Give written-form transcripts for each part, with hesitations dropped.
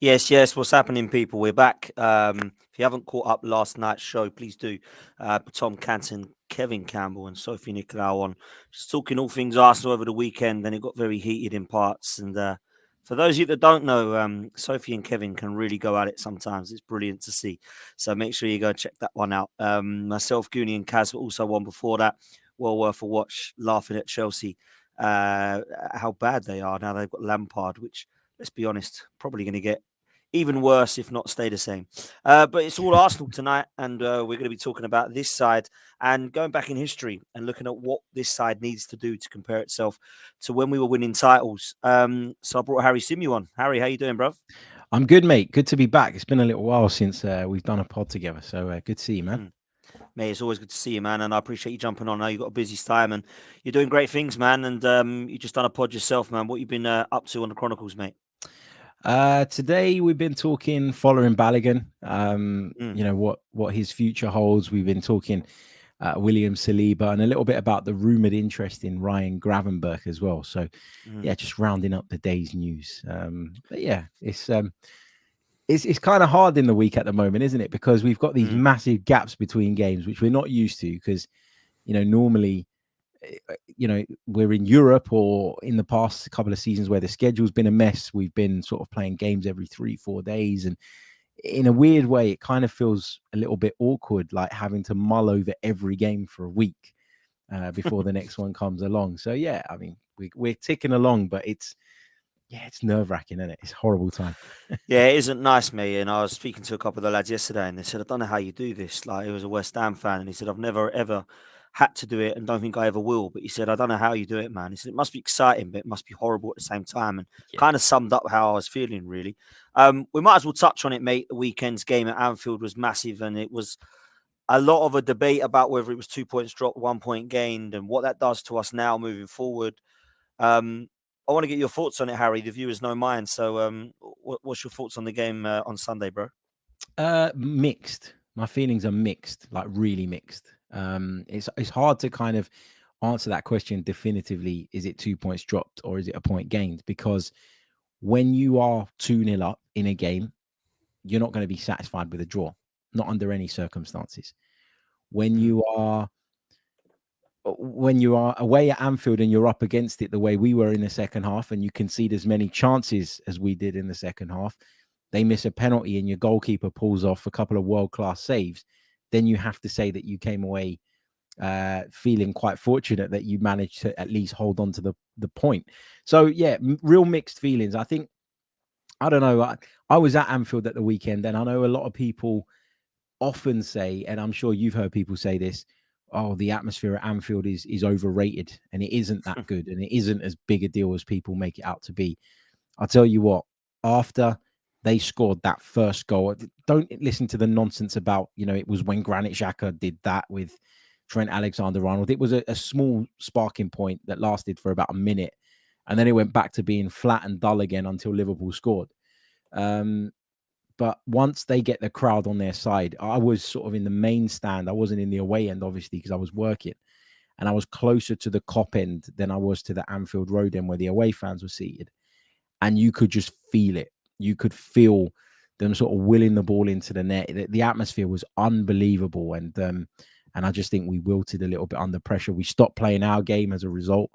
Yes. What's happening, people? We're back. If you haven't caught up last night's show, please do. Tom Canton, Kevin Campbell, and Sophie Nicolau on just talking all things Arsenal over the weekend, and it got very heated in parts. And for those of you that don't know, Sophie and Kevin can really go at it sometimes. It's brilliant to see. So make sure you go check that one out. Myself, Goonie, and Kaz were also on before that. Well worth a watch, laughing at Chelsea, how bad they are now. They've got Lampard, which, let's be honest, probably going to get even worse, if not stay the same. But it's all Arsenal tonight, and we're going to be talking about this side and going back in history and looking at what this side needs to do to compare itself to when we were winning titles. So I brought Harry Symeou on. Harry, how you doing, bruv? I'm good, mate. Good to be back. It's been a little while since we've done a pod together, so good to see you, man. Mate, it's always good to see you, man, and I appreciate you jumping on. I know you've got a busy time, and you're doing great things, man, and you just done a pod yourself, man. What you been up to on the Chronicles, mate? Today we've been talking following Balogun. Mm, You know what his future holds. We've been talking William Saliba and a little bit about the rumored interest in Ryan Gravenberch as well. So mm, yeah, just rounding up the day's news. But yeah, it's kind of hard in the week at the moment, isn't it? Because we've got these mm. massive gaps between games, which we're not used to. Because normally we're in Europe, or in the past couple of seasons where the schedule's been a mess, we've been sort of playing games every 3-4 days, and in a weird way it kind of feels a little bit awkward, like having to mull over every game for a week before the next one comes along. So yeah, I mean, we're ticking along, but it's nerve-wracking, isn't it? It's a horrible time. Yeah, it isn't nice, mate. And I was speaking to a couple of the lads yesterday, and they said, "I don't know how you do this." Like, he was a West Ham fan, and he said, "I've never ever had to do it, and don't think I ever will." But he said, "I don't know how you do it, man." He said, "It must be exciting, but it must be horrible at the same time." And Yeah. kind of summed up how I was feeling, really. We might as well touch on it, mate. The weekend's game at Anfield was massive, and it was a lot of a debate about whether it was 2 points dropped, 1 point gained, and what that does to us now moving forward. Um, I want to get your thoughts on it, Harry. The viewers know mine. So, what's your thoughts on the game on Sunday, bro? Mixed. My feelings are mixed, like really mixed. It's hard to kind of answer that question definitively. Is it 2 points dropped or is it a point gained? Because when you are 2-0 up in a game, you're not going to be satisfied with a draw, not under any circumstances. When Mm. you are away at Anfield and you're up against it the way we were in the second half, and you concede as many chances as we did in the second half, they miss a penalty and your goalkeeper pulls off a couple of world-class saves, then you have to say that you came away feeling quite fortunate that you managed to at least hold on to the point. So yeah, real mixed feelings. I think, I don't know. I was at Anfield at the weekend, and I know a lot of people often say, and I'm sure you've heard people say this, oh, the atmosphere at Anfield is overrated and it isn't that good and it isn't as big a deal as people make it out to be. I'll tell you what, after they scored that first goal, don't listen to the nonsense about, it was when Granit Xhaka did that with Trent Alexander-Arnold. It was a small sparking point that lasted for about a minute, and then it went back to being flat and dull again until Liverpool scored. But once they get the crowd on their side, I was sort of in the main stand. I wasn't in the away end, obviously, because I was working. And I was closer to the Kop end than I was to the Anfield Road end where the away fans were seated. And you could just feel it. You could feel them sort of willing the ball into the net. The atmosphere was unbelievable. And I just think we wilted a little bit under pressure. We stopped playing our game as a result.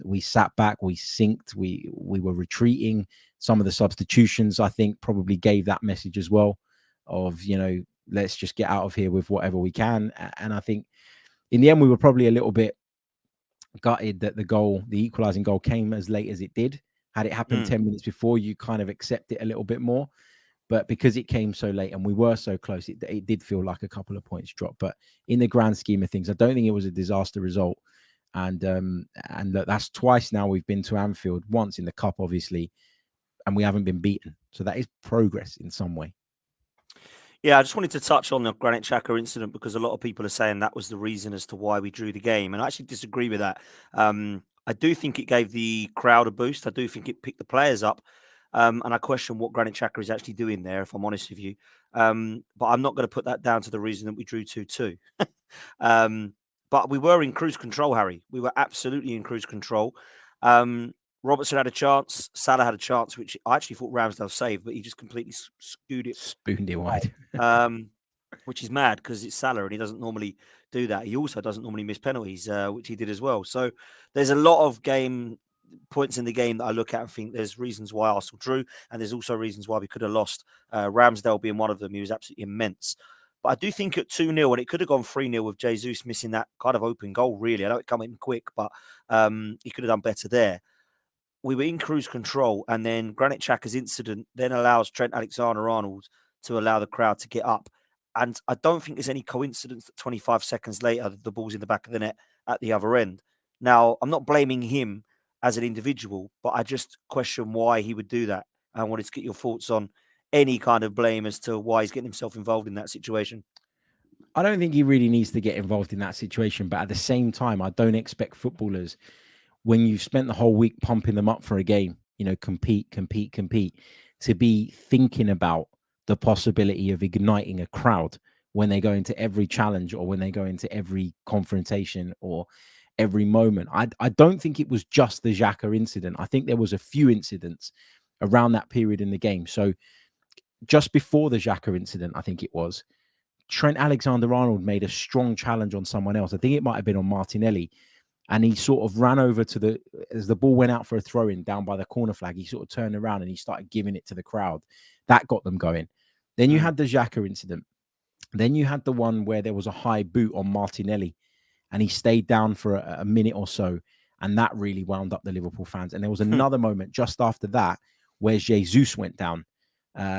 We sat back, we synced, we were retreating. Some of the substitutions, I think, probably gave that message as well of, let's just get out of here with whatever we can. And I think in the end, we were probably a little bit gutted that the equalizing goal came as late as it did. Had it happened Mm. 10 minutes before, you kind of accept it a little bit more. But because it came so late and we were so close, it did feel like a couple of points dropped. But in the grand scheme of things, I don't think it was a disaster result. And look, that's twice now we've been to Anfield, once in the cup, obviously, and we haven't been beaten. So that is progress in some way. Yeah, I just wanted to touch on the Granit Xhaka incident because a lot of people are saying that was the reason as to why we drew the game, and I actually disagree with that. I do think it gave the crowd a boost. I do think it picked the players up, and I question what Granit Xhaka is actually doing there, if I'm honest with you. But I'm not going to put that down to the reason that we drew 2-2. um, but we were in cruise control, Harry. We were absolutely in cruise control. Um, Robertson had a chance. Salah had a chance, which I actually thought Ramsdale saved, but he just completely skewed it, Spooned it wide. which is mad because it's Salah and he doesn't normally do that. He also doesn't normally miss penalties, which he did as well. So there's a lot of points in the game that I look at and think there's reasons why Arsenal drew, and there's also reasons why we could have lost. Ramsdale being one of them, he was absolutely immense. But I do think at 2-0, and it could have gone 3-0 with Jesus missing that kind of open goal, really. I know it came in quick, but he could have done better there. We were in cruise control, and then Granit Xhaka's incident then allows Trent Alexander-Arnold to allow the crowd to get up. And I don't think there's any coincidence that 25 seconds later, the ball's in the back of the net at the other end. Now, I'm not blaming him as an individual, but I just question why he would do that. I wanted to get your thoughts on any kind of blame as to why he's getting himself involved in that situation. I don't think he really needs to get involved in that situation, but at the same time, I don't expect footballers, when you've spent the whole week pumping them up for a game, compete, to be thinking about the possibility of igniting a crowd when they go into every challenge or when they go into every confrontation or every moment. I don't think it was just the Xhaka incident. I think there was a few incidents around that period in the game. So just before the Xhaka incident, I think it was, Trent Alexander-Arnold made a strong challenge on someone else. I think it might have been on Martinelli. And he sort of ran over as the ball went out for a throw-in down by the corner flag, he sort of turned around and he started giving it to the crowd. That got them going. Then you had the Xhaka incident. Then you had the one where there was a high boot on Martinelli and he stayed down for a minute or so. And that really wound up the Liverpool fans. And there was another moment just after that where Jesus went down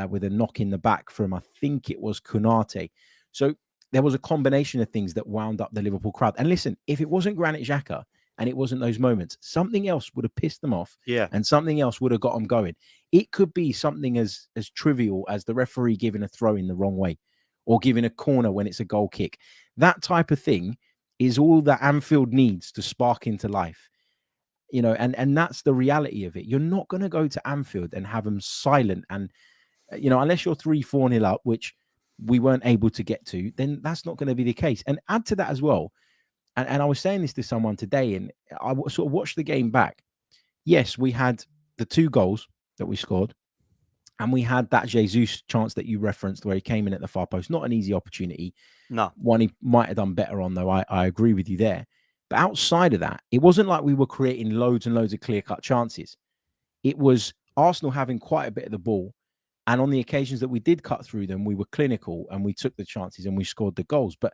with a knock in the back from, I think it was Konate. So there was a combination of things that wound up the Liverpool crowd. And listen, if it wasn't Granit Xhaka and it wasn't those moments, something else would have pissed them off. Yeah. And something else would have got them going. It could be something as trivial as the referee giving a throw in the wrong way or giving a corner when it's a goal kick. That type of thing is all that Anfield needs to spark into life. And that's the reality of it. You're not going to go to Anfield and have them silent and, unless you're 3-4-0 up, which we weren't able to get to, then that's not going to be the case. And add to that as well, and I was saying this to someone today, and I sort of watched the game back. Yes, we had the 2 goals that we scored, and we had that Jesus chance that you referenced where he came in at the far post. Not an easy opportunity. No. One he might have done better on, though. I agree with you there. But outside of that, it wasn't like we were creating loads and loads of clear-cut chances. It was Arsenal having quite a bit of the ball. And on the occasions that we did cut through them, we were clinical and we took the chances and we scored the goals. But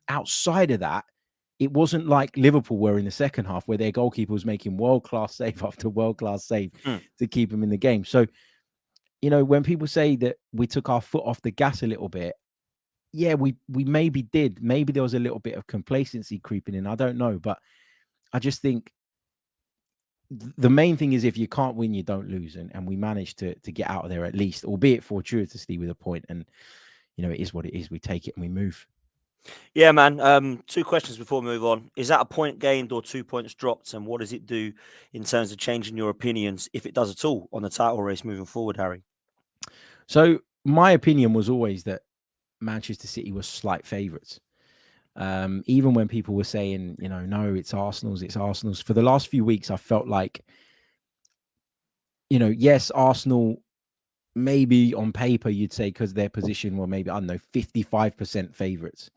outside of that, it wasn't like Liverpool were in the second half where their goalkeeper was making world-class save after world-class save to keep them in the game. So, when people say that we took our foot off the gas a little bit, yeah, we maybe did. Maybe there was a little bit of complacency creeping in. I don't know. But I just think the main thing is if you can't win, you don't lose. And we managed to get out of there at least, albeit fortuitously with a point. And, it is what it is. We take it and we move. Yeah, man. 2 questions before we move on. Is that a point gained or 2 points dropped? And what does it do in terms of changing your opinions, if it does at all, on the title race moving forward, Harry? So my opinion was always that Manchester City was slight favourites. Even when people were saying, no, it's Arsenal's. For the last few weeks, I felt like, yes, Arsenal, maybe on paper, you'd say because their position were maybe, 55% favourites.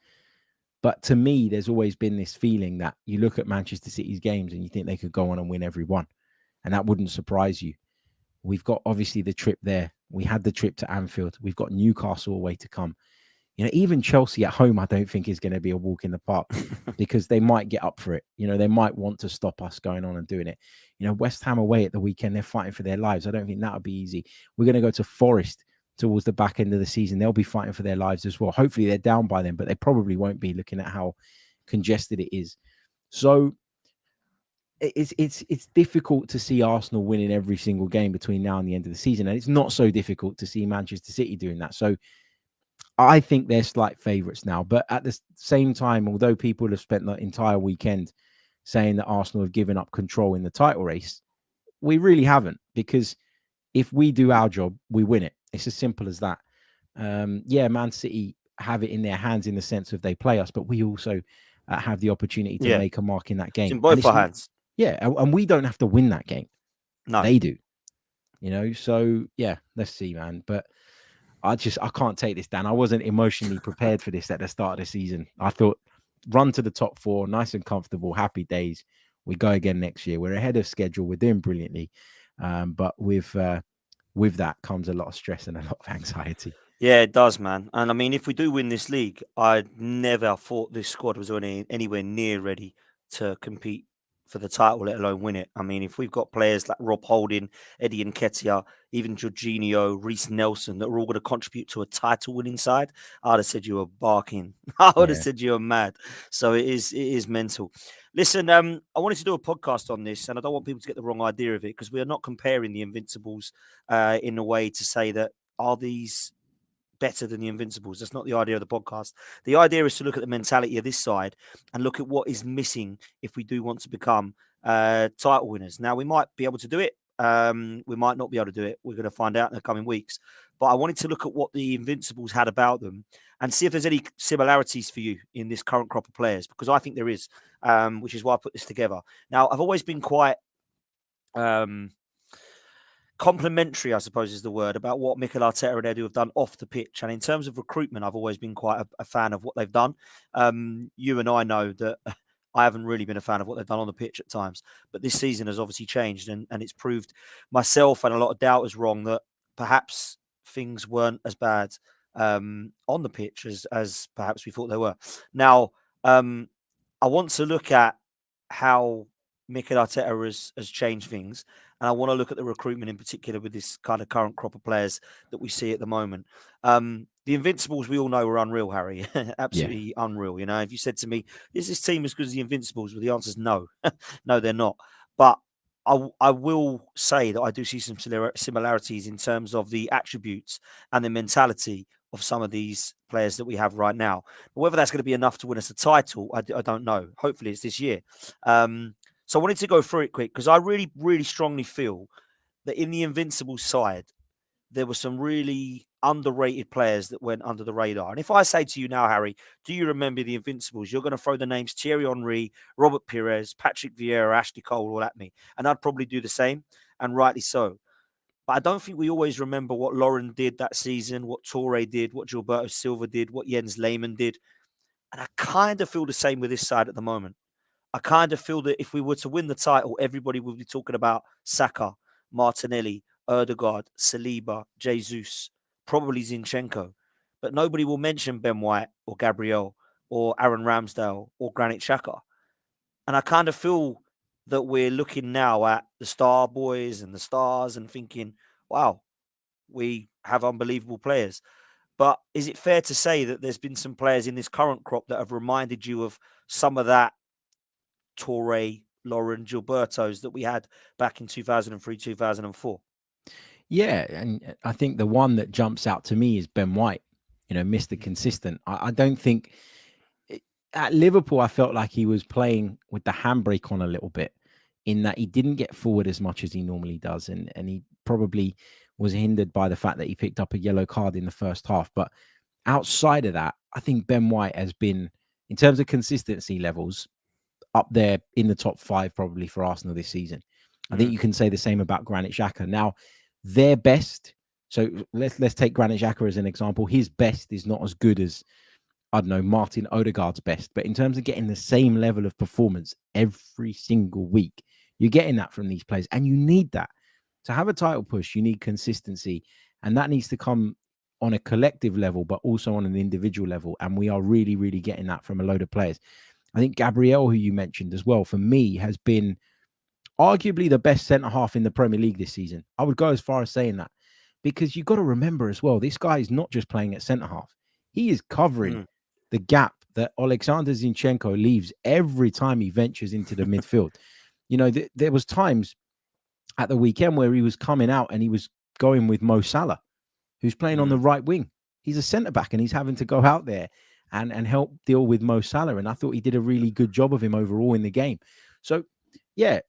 But to me, there's always been this feeling that you look at Manchester City's games and you think they could go on and win every one. And that wouldn't surprise you. We've got obviously the trip there. We had the trip to Anfield. We've got Newcastle away to come. Even Chelsea at home, I don't think is going to be a walk in the park because they might get up for it. They might want to stop us going on and doing it. West Ham away at the weekend, they're fighting for their lives. I don't think that would be easy. We're going to go to Forest towards the back end of the season. They'll be fighting for their lives as well. Hopefully they're down by then, but they probably won't be, looking at how congested it is. So it's difficult to see Arsenal winning every single game between now and the end of the season. And it's not so difficult to see Manchester City doing that. So I think they're slight favourites now. But at the same time, although people have spent the entire weekend saying that Arsenal have given up control in the title race, we really haven't. Because if we do our job, we win it. It's as simple as that. Man City have it in their hands in the sense of they play us, but we also have the opportunity to make a mark in that game. It's in both our hands. Yeah, and we don't have to win that game. No. They do, So yeah, let's see, man. But I can't take this down. I wasn't emotionally prepared for this at the start of the season. I thought run to the top 4, nice and comfortable, happy days. We go again next year. We're ahead of schedule. We're doing brilliantly. But with that comes a lot of stress and a lot of anxiety. Yeah, it does, man. And I mean, if we do win this league, I never thought this squad was anywhere near ready to compete for the title, let alone win it. I mean, if we've got players like Rob Holding, Eddie Nketiah, even Jorginho, Reece Nelson, that are all going to contribute to a title-winning side, I'd have said you were barking. I would have Yeah. said you were mad. So it is mental. Listen, I wanted to do a podcast on this, and I don't want people to get the wrong idea of it, because we are not comparing the Invincibles in a way to say that are these better than the Invincibles. That's not the idea of the podcast. The idea is to look at the mentality of this side and look at what is missing if we do want to become title winners. Now, we might be able to do it. We might not be able to do it. We're going to find out in the coming weeks. But I wanted to look at what the Invincibles had about them and see if there's any similarities for you in this current crop of players, because I think there is, which is why I put this together. Now, I've always been quite complimentary, I suppose is the word, about what Mikel Arteta and Edu have done off the pitch. And in terms of recruitment, I've always been quite a fan of what they've done. You and I know that I haven't really been a fan of what they've done on the pitch at times. But this season has obviously changed, and it's proved myself and a lot of doubters wrong that perhaps things weren't as bad on the pitch as perhaps we thought they were. Now, I want to look at how Mikel Arteta has changed things. And I want to look at the recruitment in particular with this kind of current crop of players that we see at the moment. The Invincibles, we all know, are unreal, Harry. Absolutely unreal. If you said to me, is this team as good as the Invincibles? Well, the answer is no. No, they're not. But I will say that I do see some similarities in terms of the attributes and the mentality of some of these players that we have right now. Whether that's going to be enough to win us a title, I don't know. Hopefully it's this year. So I wanted to go through it quick because I really, really strongly feel that in the Invincibles side, there were some really underrated players that went under the radar. And if I say to you now, Harry, do you remember the Invincibles? You're going to throw the names Thierry Henry, Robert Pires, Patrick Vieira, Ashley Cole all at me. And I'd probably do the same, and rightly so. But I don't think we always remember what Lauren did that season, what Toure did, what Gilberto Silva did, what Jens Lehmann did. And I kind of feel the same with this side at the moment. I kind of feel that if we were to win the title, everybody would be talking about Saka, Martinelli, Erdegaard, Saliba, Jesus, probably Zinchenko. But nobody will mention Ben White or Gabriel or Aaron Ramsdale or Granit Xhaka. And I kind of feel that we're looking now at the star boys and the stars and thinking, wow, we have unbelievable players. But is it fair to say that there's been some players in this current crop that have reminded you of some of that Toure, Lauren, Gilberto's that we had back in 2003, 2004? Yeah, and I think the one that jumps out to me is Ben White, Mr. Consistent. I don't think at Liverpool, I felt like he was playing with the handbrake on a little bit in that he didn't get forward as much as he normally does. And he probably was hindered by the fact that he picked up a yellow card in the first half. But outside of that, I think Ben White has been, in terms of consistency levels, up there in the top 5 probably for Arsenal this season. I think you can say the same about Granit Xhaka. Now, their best, so let's take Granit Xhaka as an example. His best is not as good as, I don't know, Martin Odegaard's best. But in terms of getting the same level of performance every single week, you're getting that from these players. And you need that. To have a title push, you need consistency. And that needs to come on a collective level, but also on an individual level. And we are really, really getting that from a load of players. I think Gabriel, who you mentioned as well, for me, has been arguably the best centre-half in the Premier League this season. I would go as far as saying that. Because you've got to remember as well, this guy is not just playing at centre-half. He is covering the gap that Alexander Zinchenko leaves every time he ventures into the midfield. There was times at the weekend where he was coming out and he was going with Mo Salah, who's playing on the right wing. He's a centre-back and he's having to go out there and help deal with Mo Salah. And I thought he did a really good job of him overall in the game. So, yeah,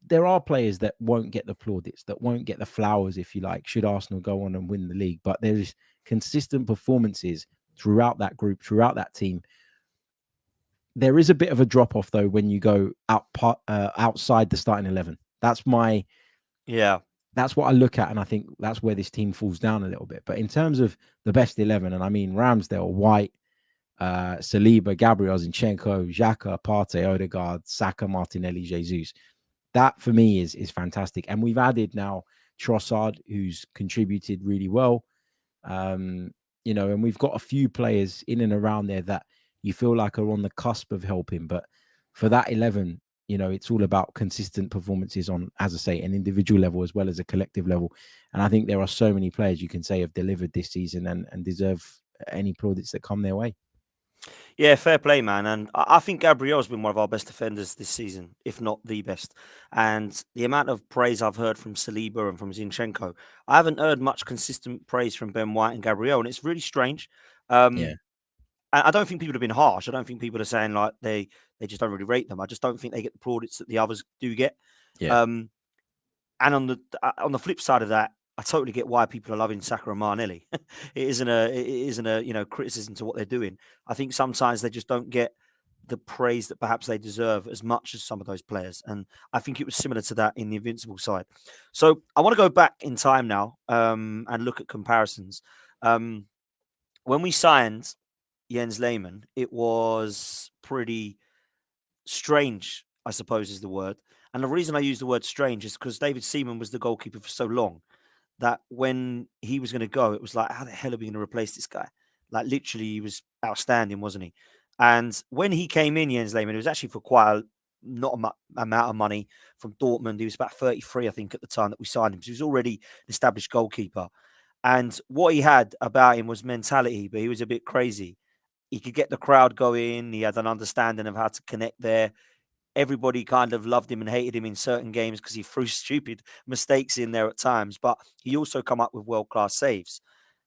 there are players that won't get the plaudits, that won't get the flowers, if you like, should Arsenal go on and win the league. But there's consistent performances throughout that group, throughout that team. There is a bit of a drop-off, though, when you go outside the starting 11. That's my Yeah. That's what I look at, and I think that's where this team falls down a little bit. But in terms of the best 11, and I mean Ramsdale, White, Saliba, Gabriel, Zinchenko, Xhaka, Partey, Odegaard, Saka, Martinelli, Jesus. That for me is fantastic. And we've added now Trossard, who's contributed really well. And we've got a few players in and around there that you feel like are on the cusp of helping. But for that 11, it's all about consistent performances on, as I say, an individual level as well as a collective level. And I think there are so many players you can say have delivered this season and deserve any plaudits that come their way. Yeah, fair play, man. And I think Gabriel's been one of our best defenders this season, if not the best. And the amount of praise I've heard from Saliba and from Zinchenko, I haven't heard much consistent praise from Ben White and Gabriel, and it's really strange. Yeah, I don't think people have been harsh. I don't think people are saying like they just don't really rate them. I just don't think they get the plaudits that the others do get. yeah. Um, and on the flip side of that, I totally get why people are loving Saka and Martinelli. It isn't a criticism to what they're doing. I think sometimes they just don't get the praise that perhaps they deserve as much as some of those players. And I think it was similar to that in the Invincible side. So I want to go back in time now and look at comparisons. Um, when we signed Jens Lehmann, it was pretty strange, I suppose is the word. And the reason I use the word strange is because David Seaman was the goalkeeper for so long that when he was going to go, it was like, how the hell are we going to replace this guy? Like, literally, he was outstanding, wasn't he? And when he came in, Jens Lehmann, it was actually for quite a not a amount of money from Dortmund. He was about 33, I think, at the time that we signed him. So he was already an established goalkeeper. And what he had about him was mentality, but he was a bit crazy. He could get the crowd going. He had an understanding of how to connect there. Everybody kind of loved him and hated him in certain games because he threw stupid mistakes in there at times, but he also come up with world-class saves.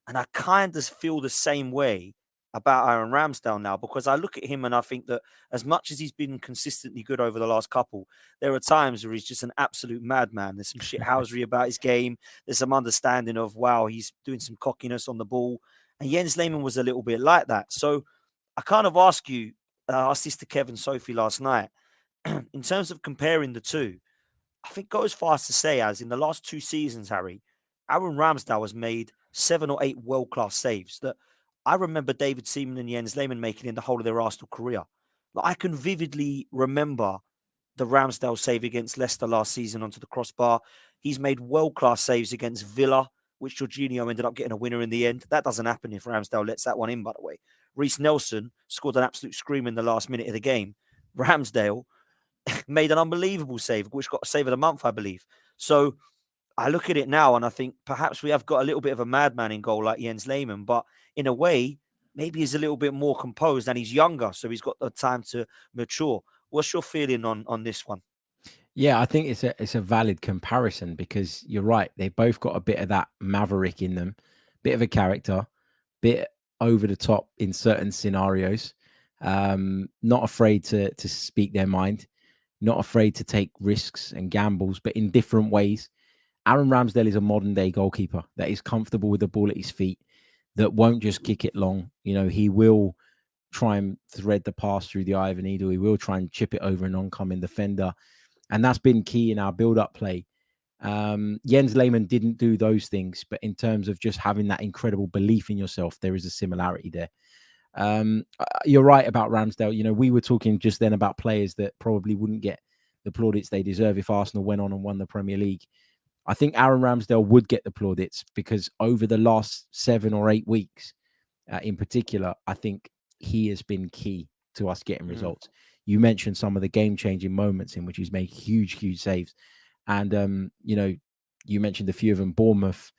And I kind of feel the same way about Aaron Ramsdale now because I look at him and I think that as much as he's been consistently good over the last couple, there are times where he's just an absolute madman. There's some shithousery about his game. There's some understanding of, wow, he's doing some cockiness on the ball. And Jens Lehmann was a little bit like that. So I kind of asked this to Kevin Sophie last night in terms of comparing the two, I think go as far as to say as in the last 2 seasons, Harry, Aaron Ramsdale has made 7 or 8 world-class saves that I remember David Seaman and Jens Lehmann making in the whole of their Arsenal career. Like, I can vividly remember the Ramsdale save against Leicester last season onto the crossbar. He's made world-class saves against Villa, which Jorginho ended up getting a winner in the end. That doesn't happen if Ramsdale lets that one in, by the way. Reece Nelson scored an absolute scream in the last minute of the game. Ramsdale made an unbelievable save, which got a save of the month, I believe. So I look at it now and I think perhaps we have got a little bit of a madman in goal like Jens Lehmann, but in a way, maybe he's a little bit more composed and he's younger, so he's got the time to mature. What's your feeling on this one? Yeah, I think it's a valid comparison because you're right. They both got a bit of that maverick in them, bit of a character, bit over the top in certain scenarios. Not afraid to speak their mind, not afraid to take risks and gambles, but in different ways. Aaron Ramsdale is a modern day goalkeeper that is comfortable with the ball at his feet, that won't just kick it long. He will try and thread the pass through the eye of a needle. He will try and chip it over an oncoming defender. And that's been key in our build-up play. Jens Lehmann didn't do those things, but in terms of just having that incredible belief in yourself, there is a similarity there. You're right about Ramsdale. We were talking just then about players that probably wouldn't get the plaudits they deserve if Arsenal went on and won the Premier League. I think Aaron Ramsdale would get the plaudits because over the last 7 or 8 weeks, in particular, I think he has been key to us getting results. You mentioned some of the game-changing moments in which he's made huge saves. And, you mentioned a few of them, Bournemouth,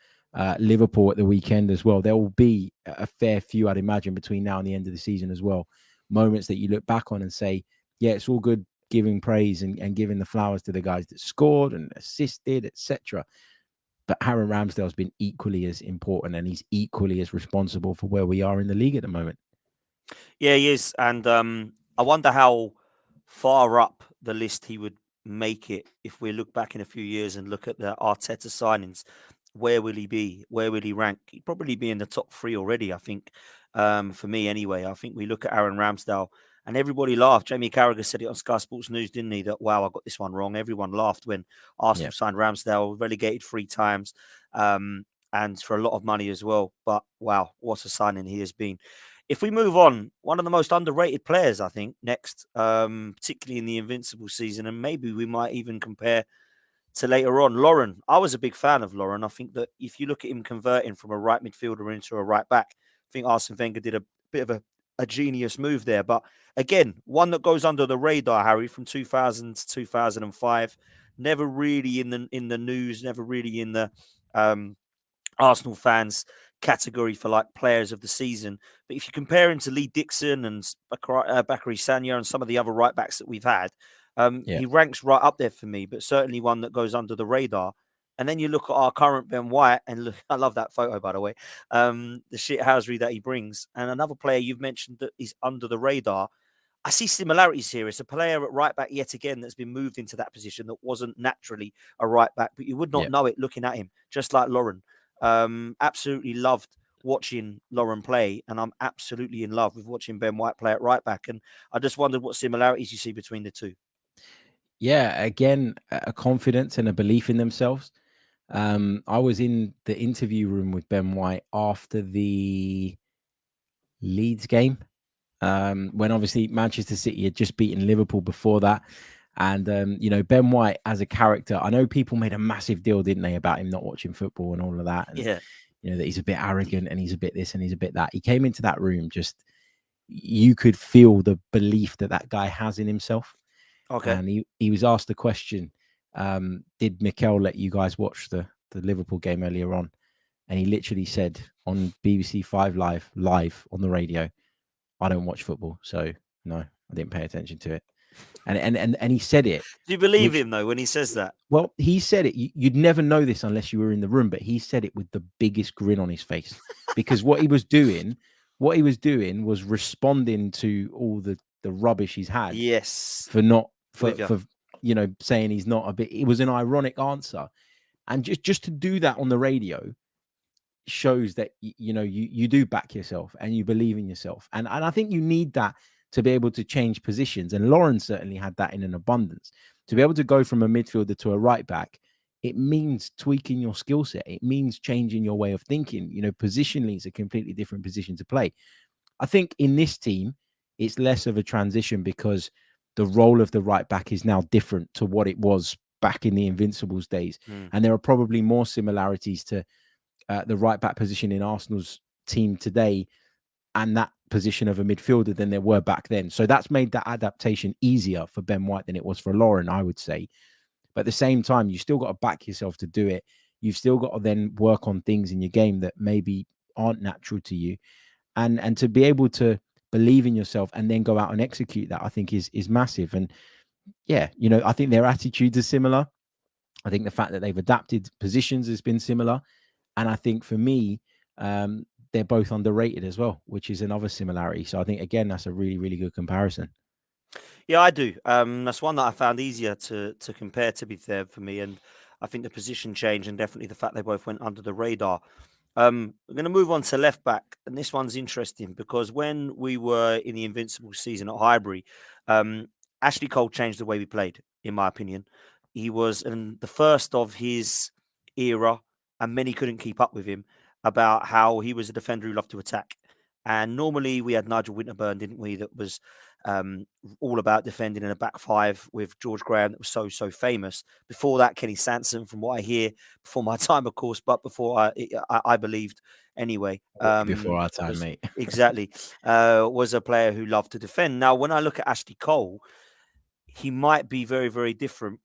Liverpool at the weekend as well. There will be a fair few, I'd imagine, between now and the end of the season as well. Moments that you look back on and say, yeah, it's all good giving praise and giving the flowers to the guys that scored and assisted, etc. But Aaron Ramsdale has been equally as important and he's equally as responsible for where we are in the league at the moment. Yeah, he is. And I wonder how far up the list he would make it if we look back in a few years and look at the Arteta signings. Where will he be? Where will he rank? He'd probably be in the top 3 already, I think, for me anyway. I think we look at Aaron Ramsdale and everybody laughed. Jamie Carragher said it on Sky Sports News, didn't he? That, wow, I got this one wrong. Everyone laughed when Yeah. Arsenal signed Ramsdale, relegated 3 times, and for a lot of money as well. But wow, what a signing he has been. If we move on, one of the most underrated players, I think, next, particularly in the Invincible season, and maybe we might even compare to later on, Lauren. I was a big fan of Lauren. I think that if you look at him converting from a right midfielder into a right back, I think Arsene Wenger did a bit of a genius move there. But again, one that goes under the radar, Harry, from 2000 to 2005, never really in the news, never really in the um, Arsenal fans category for like players of the season. But if you compare him to Lee Dixon and Bakary Sagna and some of the other right backs that we've had, Yeah. he ranks right up there for me, but certainly one that goes under the radar. And then you look at our current Ben White, and look, I love that photo, by the way, the shithousery that he brings. And another player you've mentioned that is under the radar, I see similarities here. It's a player at right back yet again that's been moved into that position that wasn't naturally a right back, but you would not Yeah. know it looking at him, just like Lauren. Absolutely loved watching Lauren play, and I'm absolutely in love with watching Ben White play at right back. And I just wondered what similarities you see between the two. Yeah. Again, a confidence and a belief in themselves. I was in the interview room with Ben White after the Leeds game, when obviously Manchester City had just beaten Liverpool before that. And, Ben White as a character, I know people made a massive deal, didn't they, about him not watching football and all of that. And, Yeah. that he's a bit arrogant and he's a bit this and he's a bit that. He came into that room, just, you could feel the belief that that guy has in himself. Okay. And he was asked the question, did Mikel let you guys watch the Liverpool game earlier on? And he literally said on BBC 5 live on the radio, I don't watch football, so no, I didn't pay attention to it. And he said it, Do you believe which, him though when he says that? well, he said it. You'd never know this unless you were in the room, but he said it with the biggest grin on his face, because what he was doing was responding to all the rubbish he's had Yes, for not with you. for saying he's not a bit. It was an ironic answer, and just to do that on the radio shows that you do back yourself and you believe in yourself, and I think you need that to be able to change positions. And Lauren certainly had that in an abundance. To be able to go from a midfielder to a right back, it means tweaking your skill set. It means changing your way of thinking. Positionally, it's a completely different position to play. I think in this team, it's less of a transition because the role of the right back is now different to what it was back in the Invincibles days, and there are probably more similarities to the right back position in Arsenal's team today and that position of a midfielder than there were back then. So that's made that adaptation easier for Ben White than it was for Lauren, I would say. But at the same time, you still got to back yourself to do it. You've still got to then work on things in your game that maybe aren't natural to you. And to be able to believe in yourself and then go out and execute that, I think is massive. And yeah, I think their attitudes are similar. I think the fact that they've adapted positions has been similar. And I think for me, they're both underrated as well, which is another similarity. So I think, again, that's a really, really good comparison. Yeah, I do. That's one that I found easier to compare, to be fair, for me. And I think the position change and definitely the fact they both went under the radar. We're going to move on to left back, and this one's interesting because when we were in the Invincible season at Highbury, um, Ashley Cole changed the way we played, in my opinion. He was in the first of his era, and many couldn't keep up with him about how he was a defender who loved to attack. And normally we had Nigel Winterburn, didn't we? That was um, all about defending in a back five with George Graham, that was so famous. Before that, Kenny Sansom, from what I hear, before my time, of course, but before I believed anyway. Way before our time, Was mate. exactly was a player who loved to defend. Now, when I look at Ashley Cole, he might be very different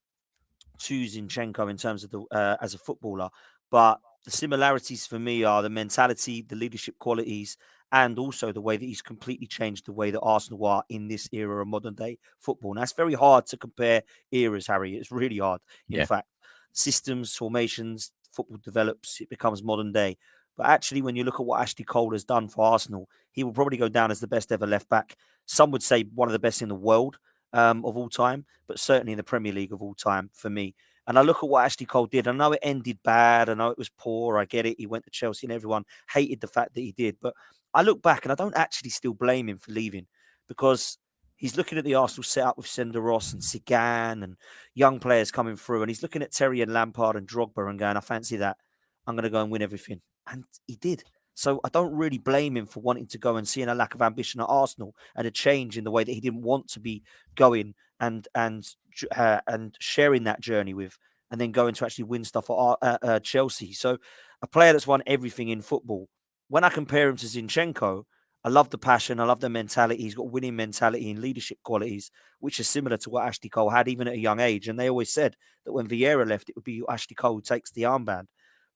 to Zinchenko in terms of the as a footballer, but the similarities for me are the mentality, the leadership qualities, and also the way that he's completely changed the way that Arsenal are in this era of modern day football. And that's very hard to compare eras, Harry. It's really hard. In Yeah. fact, systems, formations, football develops, it becomes modern day. But actually, when you look at what Ashley Cole has done for Arsenal, he will probably go down as the best ever left back. Some would say one of the best in the world of all time, but certainly in the Premier League of all time for me. And I look at what Ashley Cole did. I know it ended bad. I know it was poor. I get it. He went to Chelsea and everyone hated the fact that he did. But I look back and I don't actually still blame him for leaving because he's looking at the Arsenal setup with Senderos and Sigan and young players coming through, and he's looking at Terry and Lampard and Drogba and going, I fancy that. I'm going to go and win everything. And he did. So I don't really blame him for wanting to go and seeing a lack of ambition at Arsenal and a change in the way that he didn't want to be going and sharing that journey with, and then going to actually win stuff at Chelsea. So a player that's won everything in football. When I compare him to Zinchenko, I love the passion. I love the mentality. He's got winning mentality and leadership qualities, which is similar to what Ashley Cole had, even at a young age. And they always said that when Vieira left, it would be Ashley Cole who takes the armband.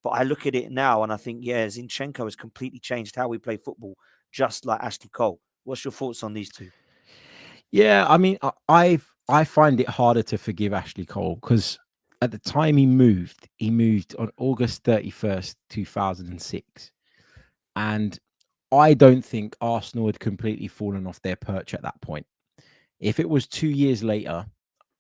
But I look at it now and I think, yeah, Zinchenko has completely changed how we play football, just like Ashley Cole. What's your thoughts on these two? Yeah, I mean, I find it harder to forgive Ashley Cole because at the time he moved on August 31st, 2006. And I don't think Arsenal had completely fallen off their perch at that point. If it was 2 years later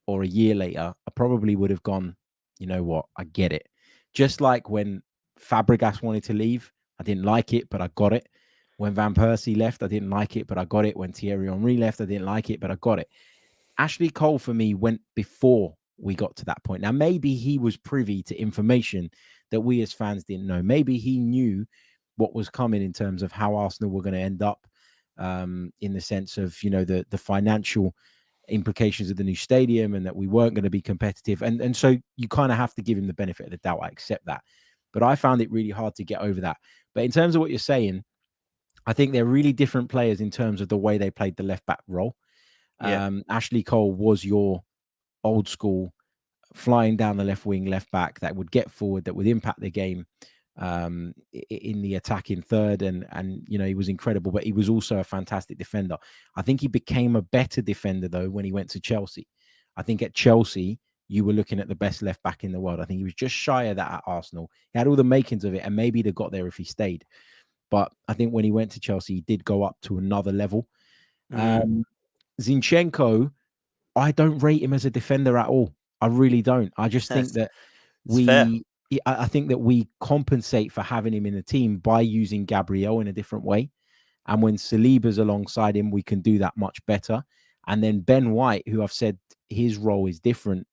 or a year later, I probably would have gone, you know what, I get it. Just like when Fabregas wanted to leave, I didn't like it, but I got it. When Van Persie left, I didn't like it, but I got it. When Thierry Henry left, I didn't like it, but I got it. Ashley Cole for me went before we got to that point. Now, maybe he was privy to information that we as fans didn't know. Maybe he knew what was coming in terms of how Arsenal were going to end up, in the sense of, you know, the financial implications of the new stadium and that we weren't going to be competitive. And so you kind of have to give him the benefit of the doubt. I accept that. But I found it really hard to get over that. But in terms of what you're saying, I think they're really different players in terms of the way they played the left back role. Yeah. Ashley Cole was your old school flying down the left wing, left back that would get forward, that would impact the game in the attacking third, and you know, he was incredible, but he was also a fantastic defender. I think he became a better defender though when he went to Chelsea. I think at Chelsea you were looking at the best left back in the world. I think he was just shy of that at Arsenal. He had all the makings of it, and maybe he'd have got there if he stayed. But I think when he went to Chelsea, he did go up to another level. Zinchenko, I don't rate him as a defender at all. I really don't. I just think that It's fair. I think that we compensate for having him in the team by using Gabriel in a different way. And when Saliba's alongside him, we can do that much better. And then Ben White, who I've said his role is different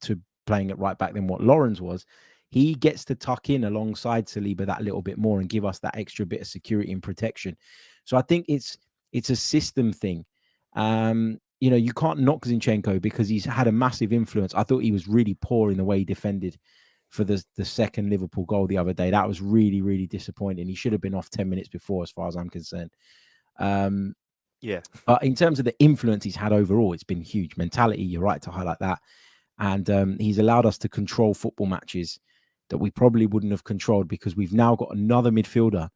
to playing at right back than what Lawrence was, he gets to tuck in alongside Saliba that little bit more and give us that extra bit of security and protection. So I think it's a system thing. You know, you can't knock Zinchenko because he's had a massive influence. I thought he was really poor in the way he defended for the second Liverpool goal the other day. That was really, really disappointing. He should have been off 10 minutes before, as far as I'm concerned. Yeah. But in terms of the influence he's had overall, it's been huge. Mentality, you're right to highlight that. And he's allowed us to control football matches that we probably wouldn't have controlled because we've now got another midfielder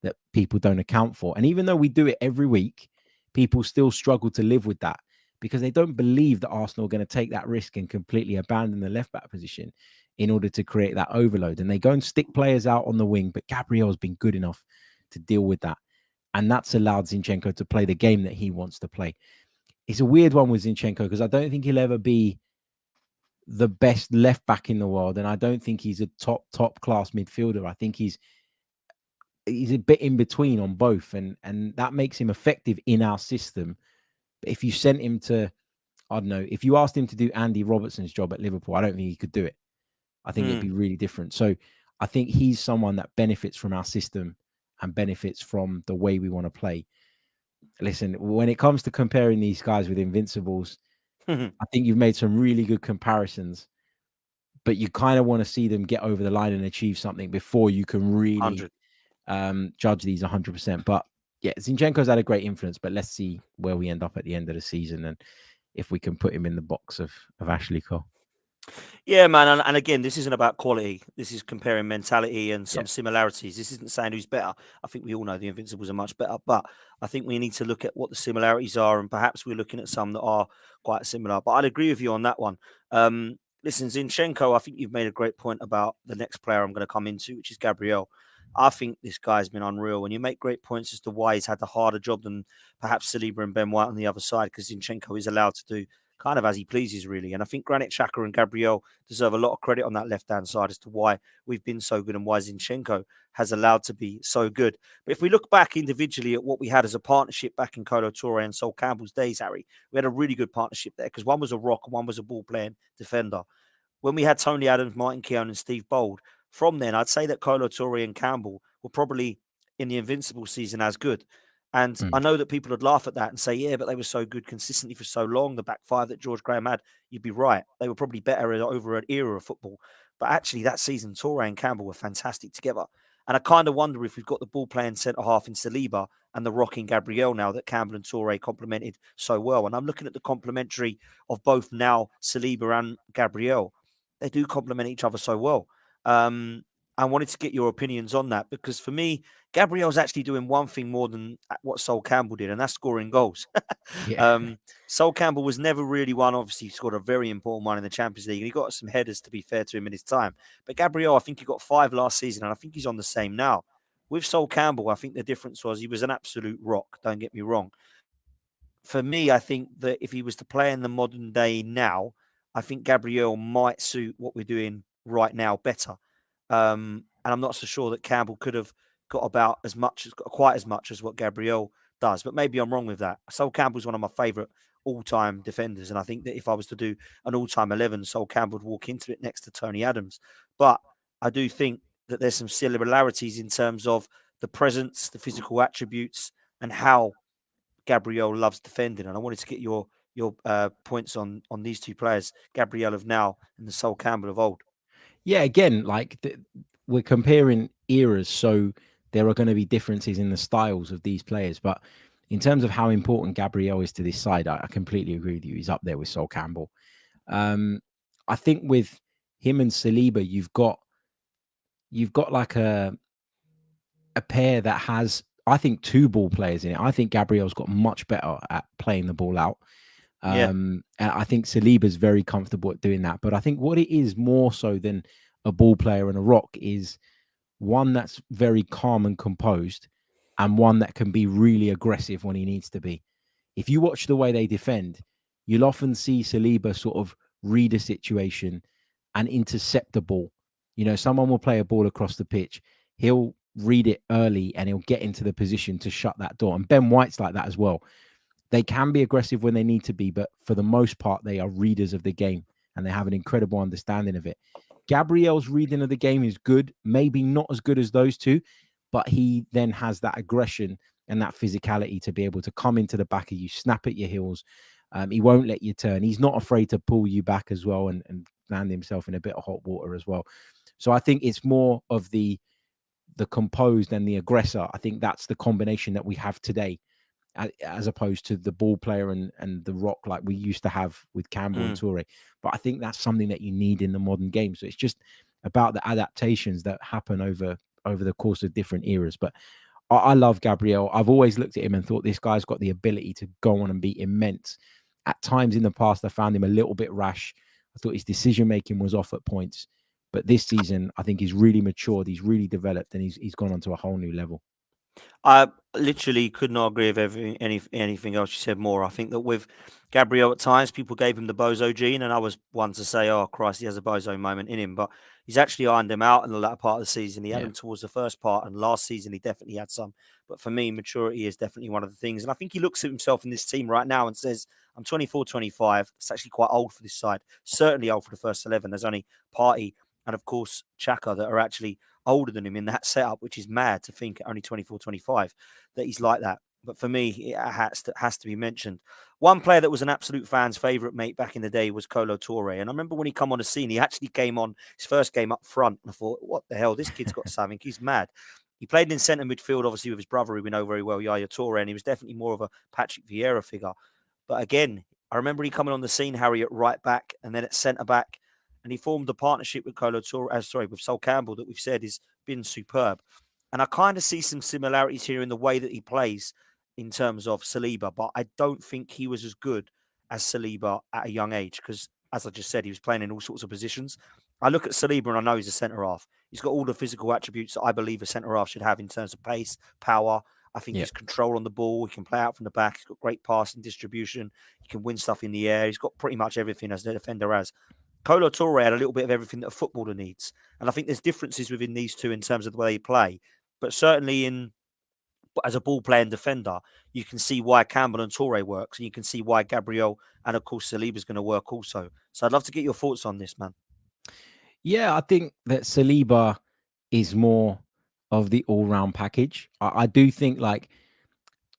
that people don't account for. And even though we do it every week, people still struggle to live with that because they don't believe that Arsenal are going to take that risk and completely abandon the left back position in order to create that overload. And they go and stick players out on the wing, but Gabriel has been good enough to deal with that. And that's allowed Zinchenko to play the game that he wants to play. It's a weird one with Zinchenko because I don't think he'll ever be the best left back in the world. And I don't think he's a top class midfielder. I think he's a bit in between on both. And that makes him effective in our system. But if you sent him to, I don't know, if you asked him to do Andy Robertson's job at Liverpool, I don't think he could do it. I think it'd be really different. So I think he's someone that benefits from our system and benefits from the way we want to play. Listen, when it comes to comparing these guys with Invincibles, I think you've made some really good comparisons, but you kind of want to see them get over the line and achieve something before you can really judge these 100%. But yeah, Zinchenko's had a great influence, but let's see where we end up at the end of the season and if we can put him in the box of Ashley Cole. Yeah, man. And again, this isn't about quality. This is comparing mentality and some similarities. This isn't saying who's better. I think we all know the Invincibles are much better, but I think we need to look at what the similarities are, and perhaps we're looking at some that are quite similar. But I'd agree with you on that one. Listen, Zinchenko, I think you've made a great point about the next player I'm going to come into, which is Gabriel. I think this guy's been unreal, and you make great points as to why he's had the harder job than perhaps Saliba and Ben White on the other side, because Zinchenko is allowed to do kind of as he pleases, really. And I think Granit Xhaka and Gabriel deserve a lot of credit on that left-hand side as to why we've been so good and why Zinchenko has allowed to be so good. But if we look back individually at what we had as a partnership back in Kolo Touré and Sol Campbell's days, Harry, we had a really good partnership there because one was a rock and one was a ball-playing defender. When we had Tony Adams, Martin Keown, and Steve Bold, from then, I'd say that Kolo Touré and Campbell were probably in the Invincibles season as good. And I know that people would laugh at that and say, yeah, but they were so good consistently for so long. The back five that George Graham had, you'd be right. They were probably better over an era of football. But actually, that season, Touré and Campbell were fantastic together. And I kind of wonder if we've got the ball playing centre half in Saliba and the rocking Gabriel now that Campbell and Touré complemented so well. And I'm looking at the complementary of both now Saliba and Gabriel. They do complement each other so well. I wanted to get your opinions on that because for me, Gabriel's actually doing one thing more than what Sol Campbell did, and that's scoring goals. Yeah. Sol Campbell was never really one. Obviously, he scored a very important one in the Champions League, and he got some headers, to be fair to him, in his time. But Gabriel, I think he got 5 last season, and I think he's on the same now. With Sol Campbell, I think the difference was he was an absolute rock, don't get me wrong. For me, I think that if he was to play in the modern day now, I think Gabriel might suit what we're doing right now better. And I'm not so sure that Campbell could have got about as much, quite as much as what Gabriel does. But maybe I'm wrong with that. Sol Campbell's one of my favourite all-time defenders, and I think that if I was to do an all-time 11, Sol Campbell would walk into it next to Tony Adams. But I do think that there's some similarities in terms of the presence, the physical attributes, and how Gabriel loves defending. And I wanted to get your points on these two players, Gabriel of now and the Sol Campbell of old. Yeah, again, like we're comparing eras, so there are going to be differences in the styles of these players. But in terms of how important Gabriel is to this side, I completely agree with you. He's up there with Sol Campbell. I think with him and Saliba, you've got like a pair that has, I think, 2 ball players in it. I think Gabriel's got much better at playing the ball out. And I think Saliba's very comfortable at doing that. But I think what it is more so than a ball player and a rock is one that's very calm and composed and one that can be really aggressive when he needs to be. If you watch the way they defend, you'll often see Saliba sort of read a situation and intercept the ball. You know, someone will play a ball across the pitch. He'll read it early and he'll get into the position to shut that door. And Ben White's like that as well. They can be aggressive when they need to be, but for the most part, they are readers of the game and they have an incredible understanding of it. Gabriel's reading of the game is good, maybe not as good as those two, but he then has that aggression and that physicality to be able to come into the back of you, snap at your heels. He won't let you turn. He's not afraid to pull you back as well and land himself in a bit of hot water as well. So I think it's more of the composed and the aggressor. I think that's the combination that we have today, as opposed to the ball player and the rock like we used to have with Campbell and Touré. But I think that's something that you need in the modern game. So it's just about the adaptations that happen over the course of different eras. But I love Gabriel. I've always looked at him and thought this guy's got the ability to go on and be immense. At times in the past, I found him a little bit rash. I thought his decision-making was off at points. But this season, I think he's really matured. He's really developed and he's gone on to a whole new level. I literally could not agree with anything else you said more. I think that with Gabriel at times, people gave him the bozo gene, and I was one to say, oh, Christ, he has a bozo moment in him. But he's actually ironed him out in the latter part of the season. He had him towards the first part, and last season he definitely had some. But for me, maturity is definitely one of the things. And I think he looks at himself in this team right now and says, I'm 24, 25. It's actually quite old for this side. Certainly old for the first 11. There's only Partey and, of course, Xhaka that are actually older than him in that setup, which is mad to think at only 24, 25 that he's like that. But for me, it has to be mentioned. One player that was an absolute fan's favourite, mate, back in the day was Kolo Touré. And I remember when he come on the scene, he actually came on his first game up front. And I thought, what the hell? This kid's got something. He's mad. He played in centre midfield, obviously, with his brother, who we know very well, Yaya Touré. And he was definitely more of a Patrick Vieira figure. But again, I remember he coming on the scene, Harry, at right back and then at centre back. And he formed a partnership with with Sol Campbell that we've said has been superb. And I kind of see some similarities here in the way that he plays in terms of Saliba, but I don't think he was as good as Saliba at a young age because, as I just said, he was playing in all sorts of positions. I look at Saliba and I know he's a centre half. He's got all the physical attributes that I believe a centre half should have in terms of pace, power. I think his control on the ball, he can play out from the back. He's got great passing distribution. He can win stuff in the air. He's got pretty much everything as the defender has. Kolo Touré had a little bit of everything that a footballer needs. And I think there's differences within these two in terms of the way they play. But certainly as a ball playing defender, you can see why Campbell and Touré works, and you can see why Gabriel and of course Saliba is going to work also. So I'd love to get your thoughts on this, man. Yeah, I think that Saliba is more of the all-round package. I do think like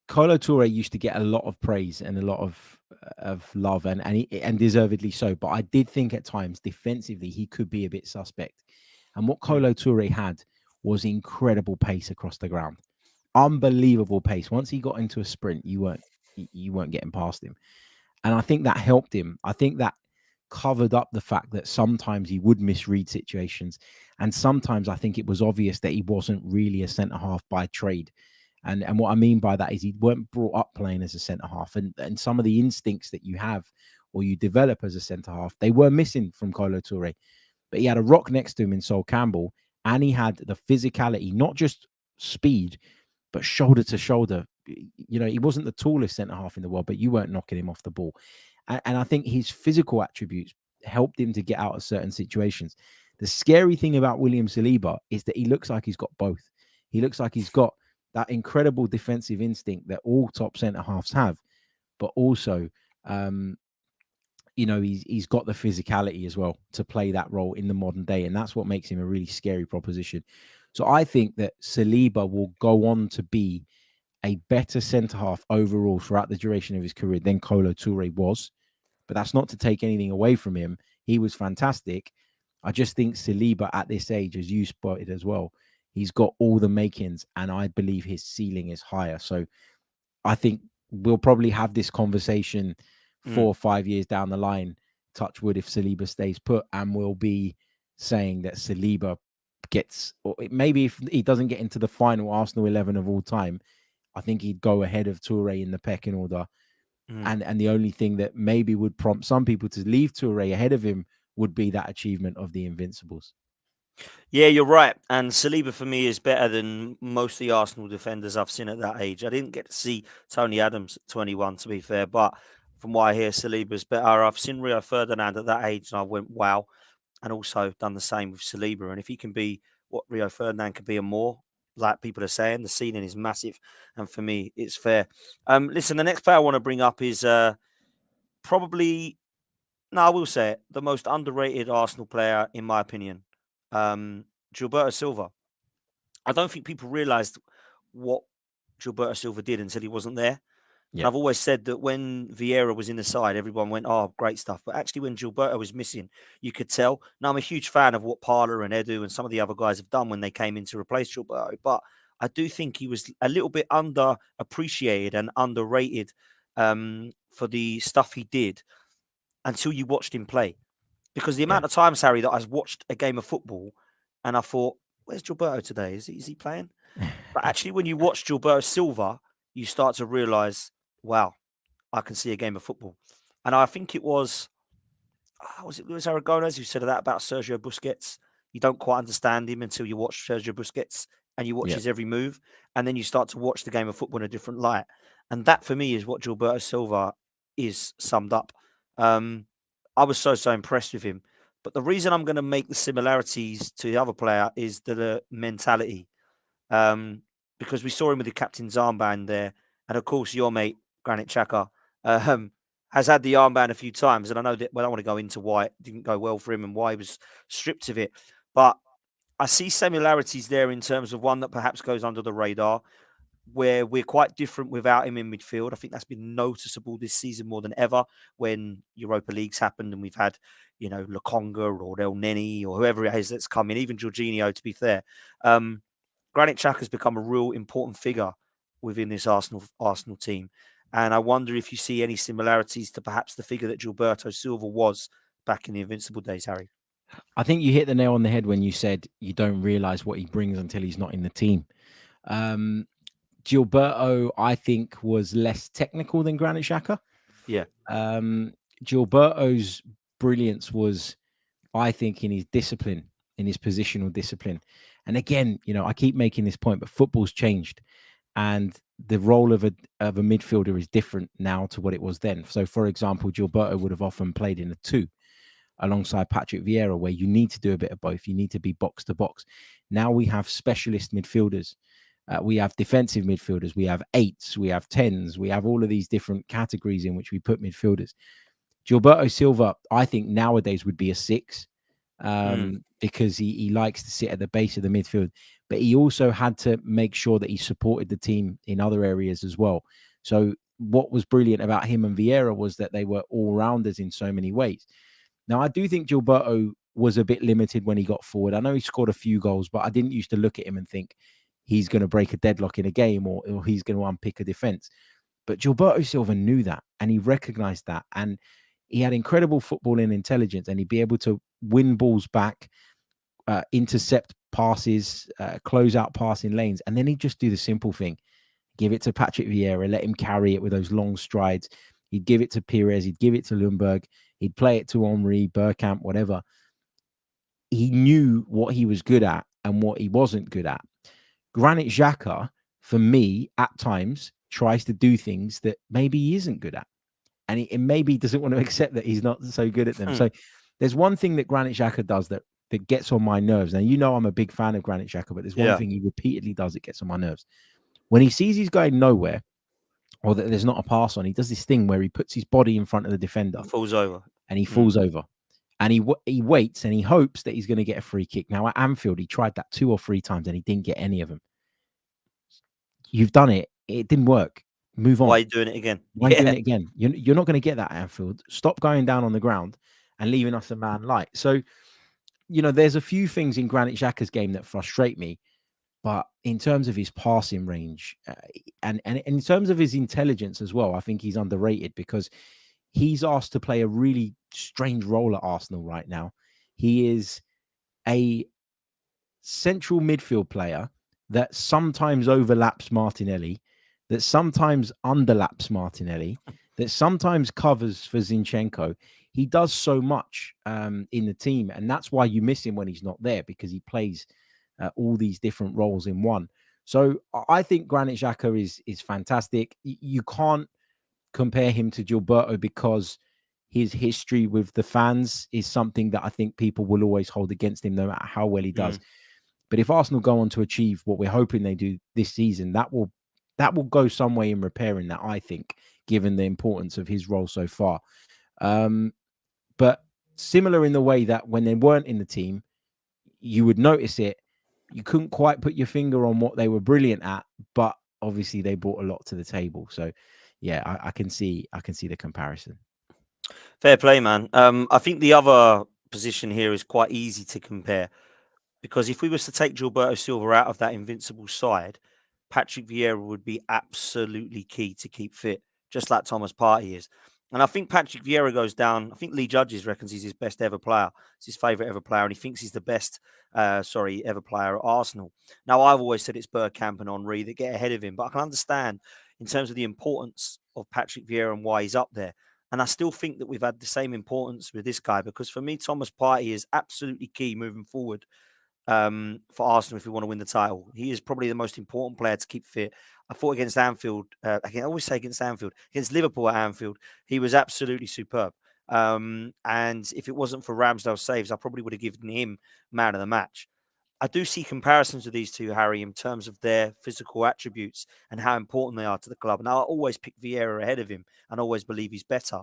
Kolo Touré used to get a lot of praise and a lot of love, and deservedly so. But I did think at times defensively he could be a bit suspect. And what Kolo Touré had was incredible pace across the ground, unbelievable pace. Once he got into a sprint, you weren't getting past him, and I think that helped him. I think that covered up the fact that sometimes he would misread situations, and sometimes I think it was obvious that he wasn't really a centre half by trade. And what I mean by that is he weren't brought up playing as a centre half, and some of the instincts that you have or you develop as a centre half, they were missing from Kolo Touré. But he had a rock next to him in Sol Campbell, and he had the physicality, not just speed, but shoulder to shoulder. You know, he wasn't the tallest centre half in the world, but you weren't knocking him off the ball. And I think his physical attributes helped him to get out of certain situations. The scary thing about William Saliba is that he looks like he's got both. He looks like he's got that incredible defensive instinct that all top centre halves have, but also, he's got the physicality as well to play that role in the modern day, and that's what makes him a really scary proposition. So I think that Saliba will go on to be a better centre half overall throughout the duration of his career than Kolo Touré was. But that's not to take anything away from him. He was fantastic. I just think Saliba at this age, as you spotted as well, he's got all the makings, and I believe his ceiling is higher. So I think we'll probably have this conversation 4 or 5 years down the line, touch wood, if Saliba stays put, and we'll be saying that Saliba gets, or maybe if he doesn't get into the final Arsenal 11 of all time, I think he'd go ahead of Touré in the pecking order. And the only thing that maybe would prompt some people to leave Touré ahead of him would be that achievement of the Invincibles. Yeah, you're right. And Saliba for me is better than most of the Arsenal defenders I've seen at that age. I didn't get to see Tony Adams at 21, to be fair, but from what I hear, Saliba's better. I've seen Rio Ferdinand at that age, and I went, wow. And also done the same with Saliba. And if he can be what Rio Ferdinand could be and more, like people are saying, the ceiling is massive. And for me, it's fair. Listen, the next player I want to bring up is probably, no, I will say it, the most underrated Arsenal player, in my opinion, Gilberto Silva. I don't think people realised what Gilberto Silva did until he wasn't there. And I've always said that when Vieira was in the side, everyone went, oh, great stuff. But actually, when Gilberto was missing, you could tell. Now, I'm a huge fan of what Parler and Edu and some of the other guys have done when they came in to replace Gilberto. But I do think he was a little bit underappreciated and underrated for the stuff he did until you watched him play. Because the amount of times, Harry, that I watched a game of football and I thought, where's Gilberto today? Is he playing? But actually, when you watch Gilberto Silva, you start to realise, wow, I can see a game of football. And I think it was it Luis Aragonés who said that about Sergio Busquets? You don't quite understand him until you watch Sergio Busquets and you watch his every move. And then you start to watch the game of football in a different light. And that, for me, is what Gilberto Silva is summed up. I was so impressed with him. But the reason I'm going to make the similarities to the other player is the mentality. Because we saw him with the captain's armband there. And of course, your mate, Granit Xhaka, has had the armband a few times. And I know that, well, I don't want to go into why it didn't go well for him and why he was stripped of it. But I see similarities there in terms of one that perhaps goes under the radar, where we're quite different without him in midfield. I think that's been noticeable this season more than ever when Europa Leagues happened and we've had, Lokonga or El Neni or whoever it is that's come in, even Jorginho, to be fair. Granit Xhaka has become a real important figure within this Arsenal team. And I wonder if you see any similarities to perhaps the figure that Gilberto Silva was back in the Invincible days, Harry. I think you hit the nail on the head when you said you don't realise what he brings until he's not in the team. Gilberto, I think, was less technical than Granit Xhaka. Yeah. Gilberto's brilliance was, I think, in his discipline, in his positional discipline. And again, I keep making this point, but football's changed. and the role of a midfielder is different now to what it was then. So, for example, Gilberto would have often played in a 2 alongside Patrick Vieira, where you need to do a bit of both. You need to be box to box. Now we have specialist midfielders. We have defensive midfielders. We have 8s. We have 10s. We have all of these different categories in which we put midfielders. Gilberto Silva, I think nowadays would be a 6 because he likes to sit at the base of the midfield. But he also had to make sure that he supported the team in other areas as well. So what was brilliant about him and Vieira was that they were all-rounders in so many ways. Now, I do think Gilberto was a bit limited when he got forward. I know he scored a few goals, but I didn't used to look at him and think he's going to break a deadlock in a game or he's going to unpick a defense. But Gilberto Silva knew that, and he recognized that. And he had incredible footballing intelligence, and he'd be able to win balls back, intercept passes, close out passing lanes. And then he'd just do the simple thing. Give it to Patrick Vieira, let him carry it with those long strides. He'd give it to Pires, he'd give it to Ljungberg, he'd play it to Henry, Bergkamp, whatever. He knew what he was good at and what he wasn't good at. Granit Xhaka, for me, at times, tries to do things that maybe he isn't good at. And he maybe doesn't want to accept that he's not so good at them. So there's one thing that Granit Xhaka does that gets on my nerves. Now, you know I'm a big fan of Granit Xhaka, but there's one thing he repeatedly does that gets on my nerves. When he sees he's going nowhere, or that there's not a pass on, he does this thing where he puts his body in front of the defender. He falls over. And he falls over. And he waits and he hopes that he's going to get a free kick. Now, at Anfield, he tried that 2 or 3 times and he didn't get any of them. You've done it. It didn't work. Move on. Why are you doing it again? Why are you doing it again? You're not going to get that at Anfield. Stop going down on the ground and leaving us a man light. So, there's a few things in Granit Xhaka's game that frustrate me. But in terms of his passing range and in terms of his intelligence as well, I think he's underrated because he's asked to play a really strange role at Arsenal right now. He is a central midfield player that sometimes overlaps Martinelli, that sometimes underlaps Martinelli, that sometimes covers for Zinchenko. He does so much in the team, and that's why you miss him when he's not there, because he plays all these different roles in one. So I think Granit Xhaka is fantastic. You can't compare him to Gilberto because his history with the fans is something that I think people will always hold against him, no matter how well he does. But if Arsenal go on to achieve what we're hoping they do this season, that will go some way in repairing that, I think, given the importance of his role so far. But similar in the way that when they weren't in the team, you would notice it. You couldn't quite put your finger on what they were brilliant at, but obviously they brought a lot to the table. So, yeah, I can see the comparison. Fair play, man. I think the other position here is quite easy to compare because if we was to take Gilberto Silva out of that Invincible side, Patrick Vieira would be absolutely key to keep fit, just like Thomas Partey is. And I think Patrick Vieira goes down. I think Lee Judges reckons he's his best ever player. It's his favourite ever player, and he thinks he's the best, ever player at Arsenal. Now, I've always said it's Bergkamp and Henry that get ahead of him, but I can understand in terms of the importance of Patrick Vieira and why he's up there. And I still think that we've had the same importance with this guy because for me, Thomas Partey is absolutely key moving forward for Arsenal if we want to win the title. He is probably the most important player to keep fit. I thought against Anfield, I can always say against Anfield, against Liverpool at Anfield, he was absolutely superb. And if it wasn't for Ramsdale's saves, I probably would have given him man of the match. I do see comparisons with these two, Harry, in terms of their physical attributes and how important they are to the club. And I always pick Vieira ahead of him and always believe he's better.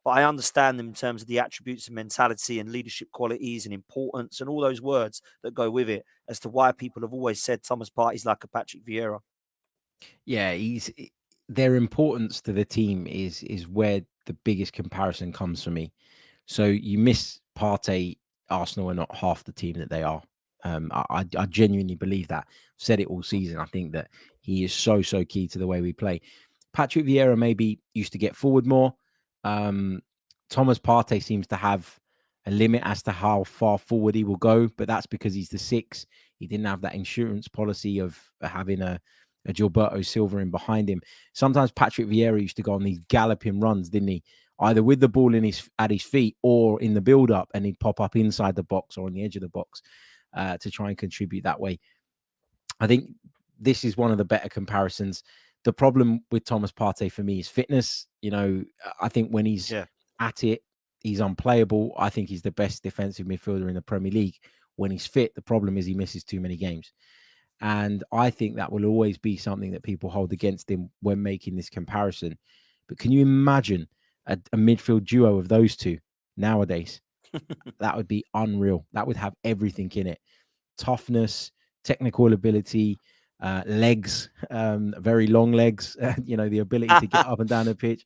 But I understand them in terms of the attributes and mentality and leadership qualities and importance and all those words that go with it as to why people have always said Thomas Partey's like a Patrick Vieira. Yeah, their importance to the team is where the biggest comparison comes for me. So you miss Partey, Arsenal are not half the team that they are. I genuinely believe that. I've said it all season. I think that he is so key to the way we play. Patrick Vieira maybe used to get forward more. Thomas Partey seems to have a limit as to how far forward he will go, but that's because he's the 6. He didn't have that insurance policy of having a Gilberto Silva in behind him. Sometimes Patrick Vieira used to go on these galloping runs, didn't he? Either with the ball at his feet or in the build-up, and he'd pop up inside the box or on the edge of the box to try and contribute that way. I think this is one of the better comparisons. The problem with Thomas Partey for me is fitness. I think when he's Yeah. at it, he's unplayable. I think he's the best defensive midfielder in the Premier League. When he's fit, the problem is he misses too many games. And I think that will always be something that people hold against him when making this comparison. But can you imagine a midfield duo of those two nowadays? That would be unreal. That would have everything in it: toughness, technical ability, legs, very long legs, the ability to get up and down the pitch.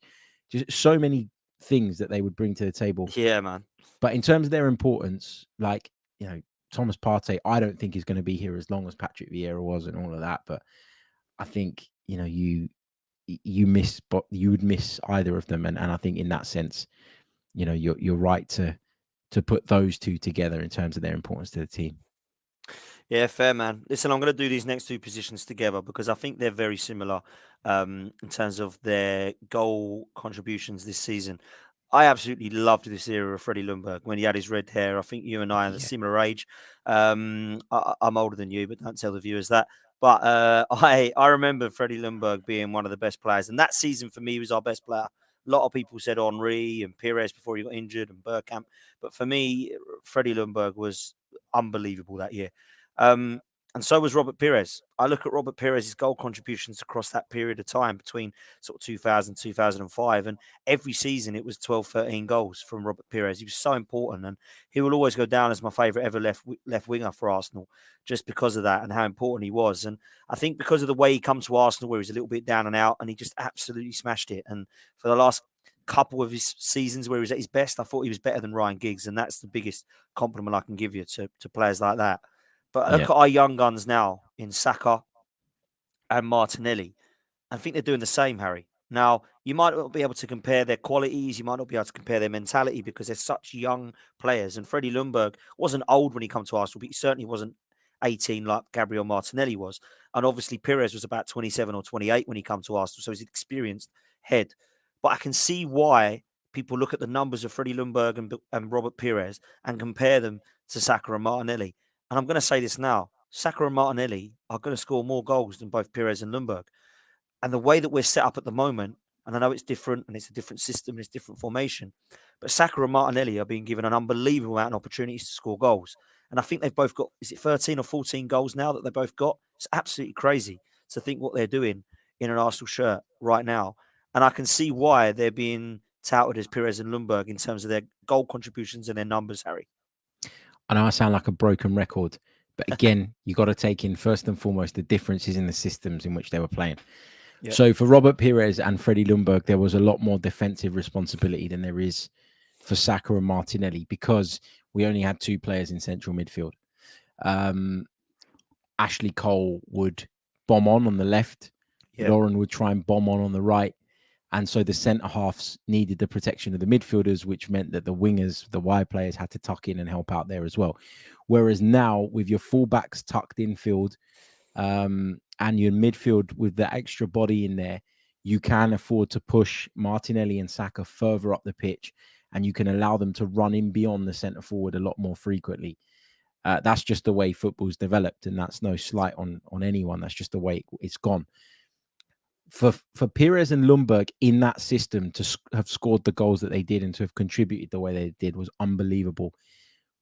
Just so many things that they would bring to the table. Yeah, man. But in terms of their importance, Thomas Partey, I don't think is going to be here as long as Patrick Vieira was and all of that. But I think, you miss, but you would miss either of them. And I think in that sense, you're right to put those two together in terms of their importance to the team. Yeah, fair, man. Listen, I'm going to do these next two positions together because I think they're very similar in terms of their goal contributions this season. I absolutely loved this era of Freddie Ljungberg when he had his red hair. I think you and I are the similar age. I'm older than you, but don't tell the viewers that. But I remember Freddie Ljungberg being one of the best players. And that season for me was our best player. A lot of people said Henry and Pires before he got injured and Bergkamp. But for me, Freddie Ljungberg was unbelievable that year. And so was Robert Pires. I look at Robert Pires' goal contributions across that period of time between sort of 2000, 2005. And every season it was 12, 13 goals from Robert Pires. He was so important. And he will always go down as my favourite ever left winger for Arsenal just because of that and how important he was. And I think because of the way he comes to Arsenal where he's a little bit down and out and he just absolutely smashed it. And for the last couple of his seasons where he was at his best, I thought he was better than Ryan Giggs. And that's the biggest compliment I can give you to players like that. But look at our young guns now in Saka and Martinelli. I think they're doing the same, Harry. Now, you might not be able to compare their qualities. You might not be able to compare their mentality because they're such young players. And Freddie Ljungberg wasn't old when he came to Arsenal, but he certainly wasn't 18 like Gabriel Martinelli was. And obviously, Pires was about 27 or 28 when he came to Arsenal. So he's an experienced head. But I can see why people look at the numbers of Freddie Ljungberg and Robert Pires and compare them to Saka and Martinelli. And I'm going to say this now. Saka and Martinelli are going to score more goals than both Pires and Ljungberg. And the way that we're set up at the moment, and I know it's different and it's a different system and it's different formation, but Saka and Martinelli are being given an unbelievable amount of opportunities to score goals. And I think they've both got, is it 13 or 14 goals now that they both got? It's absolutely crazy to think what they're doing in an Arsenal shirt right now. And I can see why they're being touted as Pires and Ljungberg in terms of their goal contributions and their numbers, Harry. I know I sound like a broken record, but again, you got to take in first and foremost the differences in the systems in which they were playing. Yep. So for Robert Pires and Freddie Ljungberg, there was a lot more defensive responsibility than there is for Saka and Martinelli because we only had two players in central midfield. Ashley Cole would bomb on the left. Yep. Lauren would try and bomb on the right. And so the centre-halves needed the protection of the midfielders, which meant that the wingers, the wide players, had to tuck in and help out there as well. Whereas now, with your fullbacks tucked infield and your midfield with the extra body in there, you can afford to push Martinelli and Saka further up the pitch, and you can allow them to run in beyond the centre-forward a lot more frequently. That's just the way football's developed, and that's no slight on anyone. That's just the way it's gone. For Pires and Ljungberg in that system to have scored the goals that they did and to have contributed the way they did was unbelievable.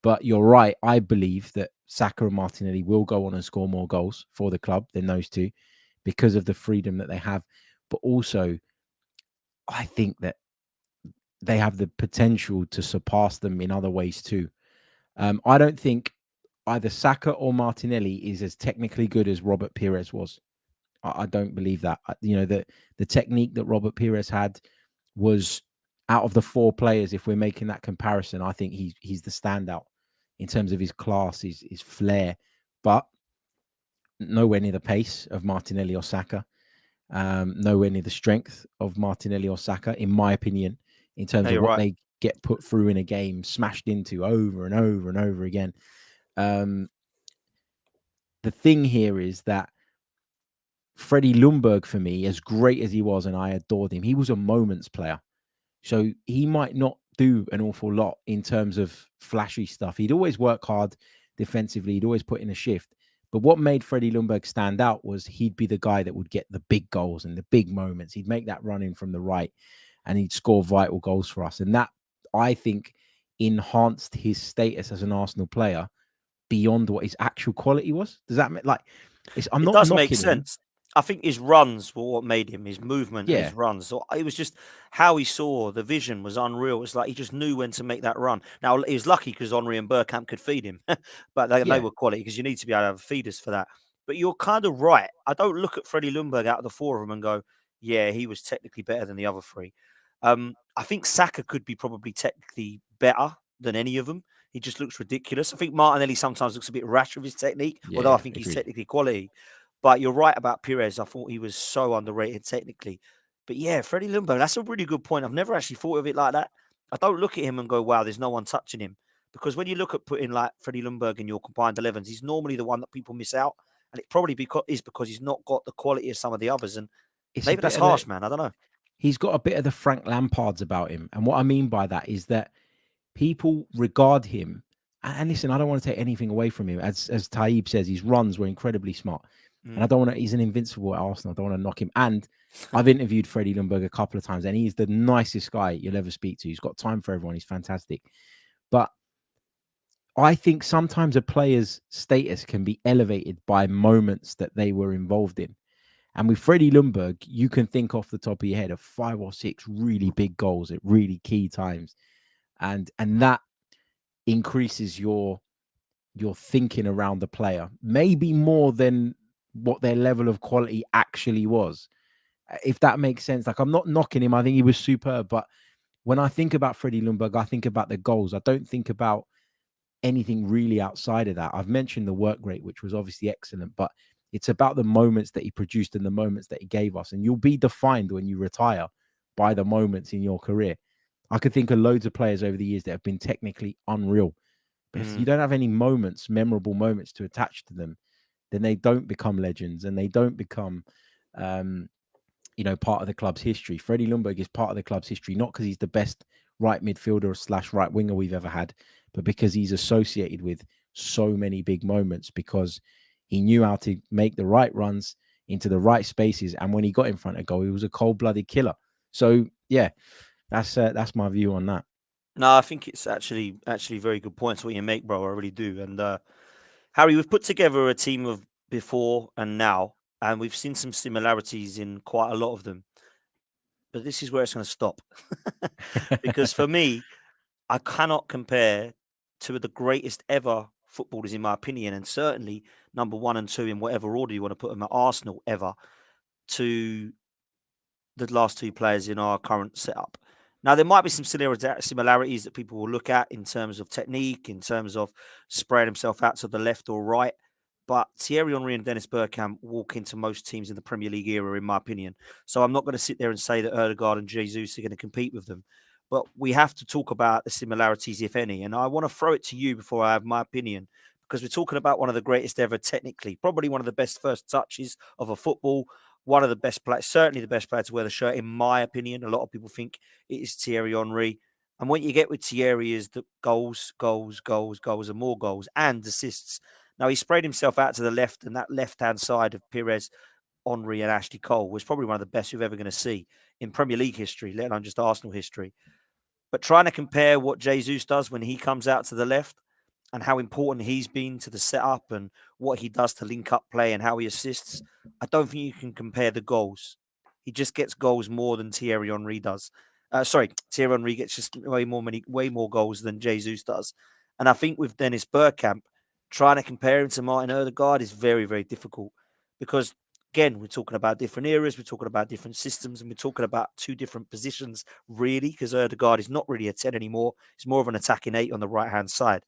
But you're right. I believe that Saka and Martinelli will go on and score more goals for the club than those two because of the freedom that they have. But also, I think that they have the potential to surpass them in other ways too. I don't think either Saka or Martinelli is as technically good as Robert Pires was. I don't believe that. The technique that Robert Pires had was out of the four players. If we're making that comparison, I think he's the standout in terms of his class, his flair, but nowhere near the pace of Martinelli or Saka. Nowhere near the strength of Martinelli or Saka, in my opinion, in terms of what they get put through in a game, smashed into over and over and over again. The thing here is that Freddie Ljungberg, for me, as great as he was, and I adored him, he was a moments player. So he might not do an awful lot in terms of flashy stuff. He'd always work hard defensively. He'd always put in a shift. But what made Freddie Ljungberg stand out was he'd be the guy that would get the big goals and the big moments. He'd make that run in from the right and he'd score vital goals for us. And that, I think, enhanced his status as an Arsenal player beyond what his actual quality was. Does that make I'm It not does make knocking him. sense. I think his runs were what made him, his movement and Yeah. his runs. So it was just how he saw the vision was unreal. It's like he just knew when to make that run. Now, he was lucky because Henry and Bergkamp could feed him, but they Yeah. were quality because you need to be able to have feeders for that. But you're kind of right. I don't look at Freddie Ljungberg out of the four of them and go, yeah, he was technically better than the other three. I think Saka could be probably technically better than any of them. He just looks ridiculous. I think Martinelli sometimes looks a bit rash with his technique, although I Yeah. think he's Agreed. technically quality. But you're right about Pires. I thought he was so underrated technically. But yeah, Freddie Ljungberg, that's a really good point. I've never actually thought of it like that. I don't look at him and go, wow, there's no one touching him. Because when you look at putting like Freddie Ljungberg in your combined 11s, he's normally the one that people miss out. And it probably is because he's not got the quality of some of the others. And It's a maybe bit that's of the harsh, man. I don't know. He's got a bit of the Frank Lampards about him. And what I mean by that is that people regard him. And listen, I don't want to take anything away from him. As Taib says, his runs were incredibly smart. And I don't want to, he's an invincible at Arsenal. I don't want to knock him. And I've interviewed Freddie Ljungberg a couple of times, and he's the nicest guy you'll ever speak to. He's got time for everyone. He's fantastic. But I think sometimes a player's status can be elevated by moments that they were involved in. And with Freddie Ljungberg, you can think off the top of your head of 5 or 6 really big goals at really key times. And that increases your thinking around the player, maybe more than what their level of quality actually was. If that makes sense. Like, I'm not knocking him. I think he was superb. But when I think about Freddie Ljungberg, I think about the goals. I don't think about anything really outside of that. I've mentioned the work rate, which was obviously excellent, but it's about the moments that he produced and the moments that he gave us. And you'll be defined when you retire by the moments in your career. I could think of loads of players over the years that have been technically unreal. But if you don't have any moments, memorable moments to attach to them, then they don't become legends and they don't become, part of the club's history. Freddie Ljungberg is part of the club's history, not because he's the best right midfielder / right winger we've ever had, but because he's associated with so many big moments, because he knew how to make the right runs into the right spaces. And when he got in front of goal, he was a cold-blooded killer. So, yeah, that's my view on that. No, I think it's actually very good points what you make, bro. I really do. And Harry, we've put together a team of before and now, and we've seen some similarities in quite a lot of them. But this is where it's going to stop. Because for me, I cannot compare two of the greatest ever footballers, in my opinion, and certainly number 1 and 2 in whatever order you want to put them at Arsenal ever, to the last two players in our current setup. Now, there might be some similarities that people will look at in terms of technique, in terms of spreading himself out to the left or right. But Thierry Henry and Dennis Bergkamp walk into most teams in the Premier League era, in my opinion. So I'm not going to sit there and say that Odegaard and Jesus are going to compete with them. But we have to talk about the similarities, if any. And I want to throw it to you before I have my opinion, because we're talking about one of the greatest ever technically, probably one of the best first touches of a football, one of the best players, certainly the best player to wear the shirt, in my opinion. A lot of people think it is Thierry Henry. And what you get with Thierry is the goals, and more goals and assists. Now, he sprayed himself out to the left, and that left-hand side of Pires, Henry, and Ashley Cole was probably one of the best you're ever going to see in Premier League history, let alone just Arsenal history. But trying to compare what Jesus does when he comes out to the left and how important he's been to the setup and what he does to link up play and how he assists, I don't think you can compare the goals. He just gets goals more than Thierry Henry does. Thierry Henry gets just way more goals than Jesus does. And I think with Dennis Bergkamp, trying to compare him to Martin Odegaard is very, very difficult because, again, we're talking about different eras, we're talking about different systems, and we're talking about two different positions, really, because Odegaard is not really a 10 anymore. He's more of an attacking 8 on the right-hand side.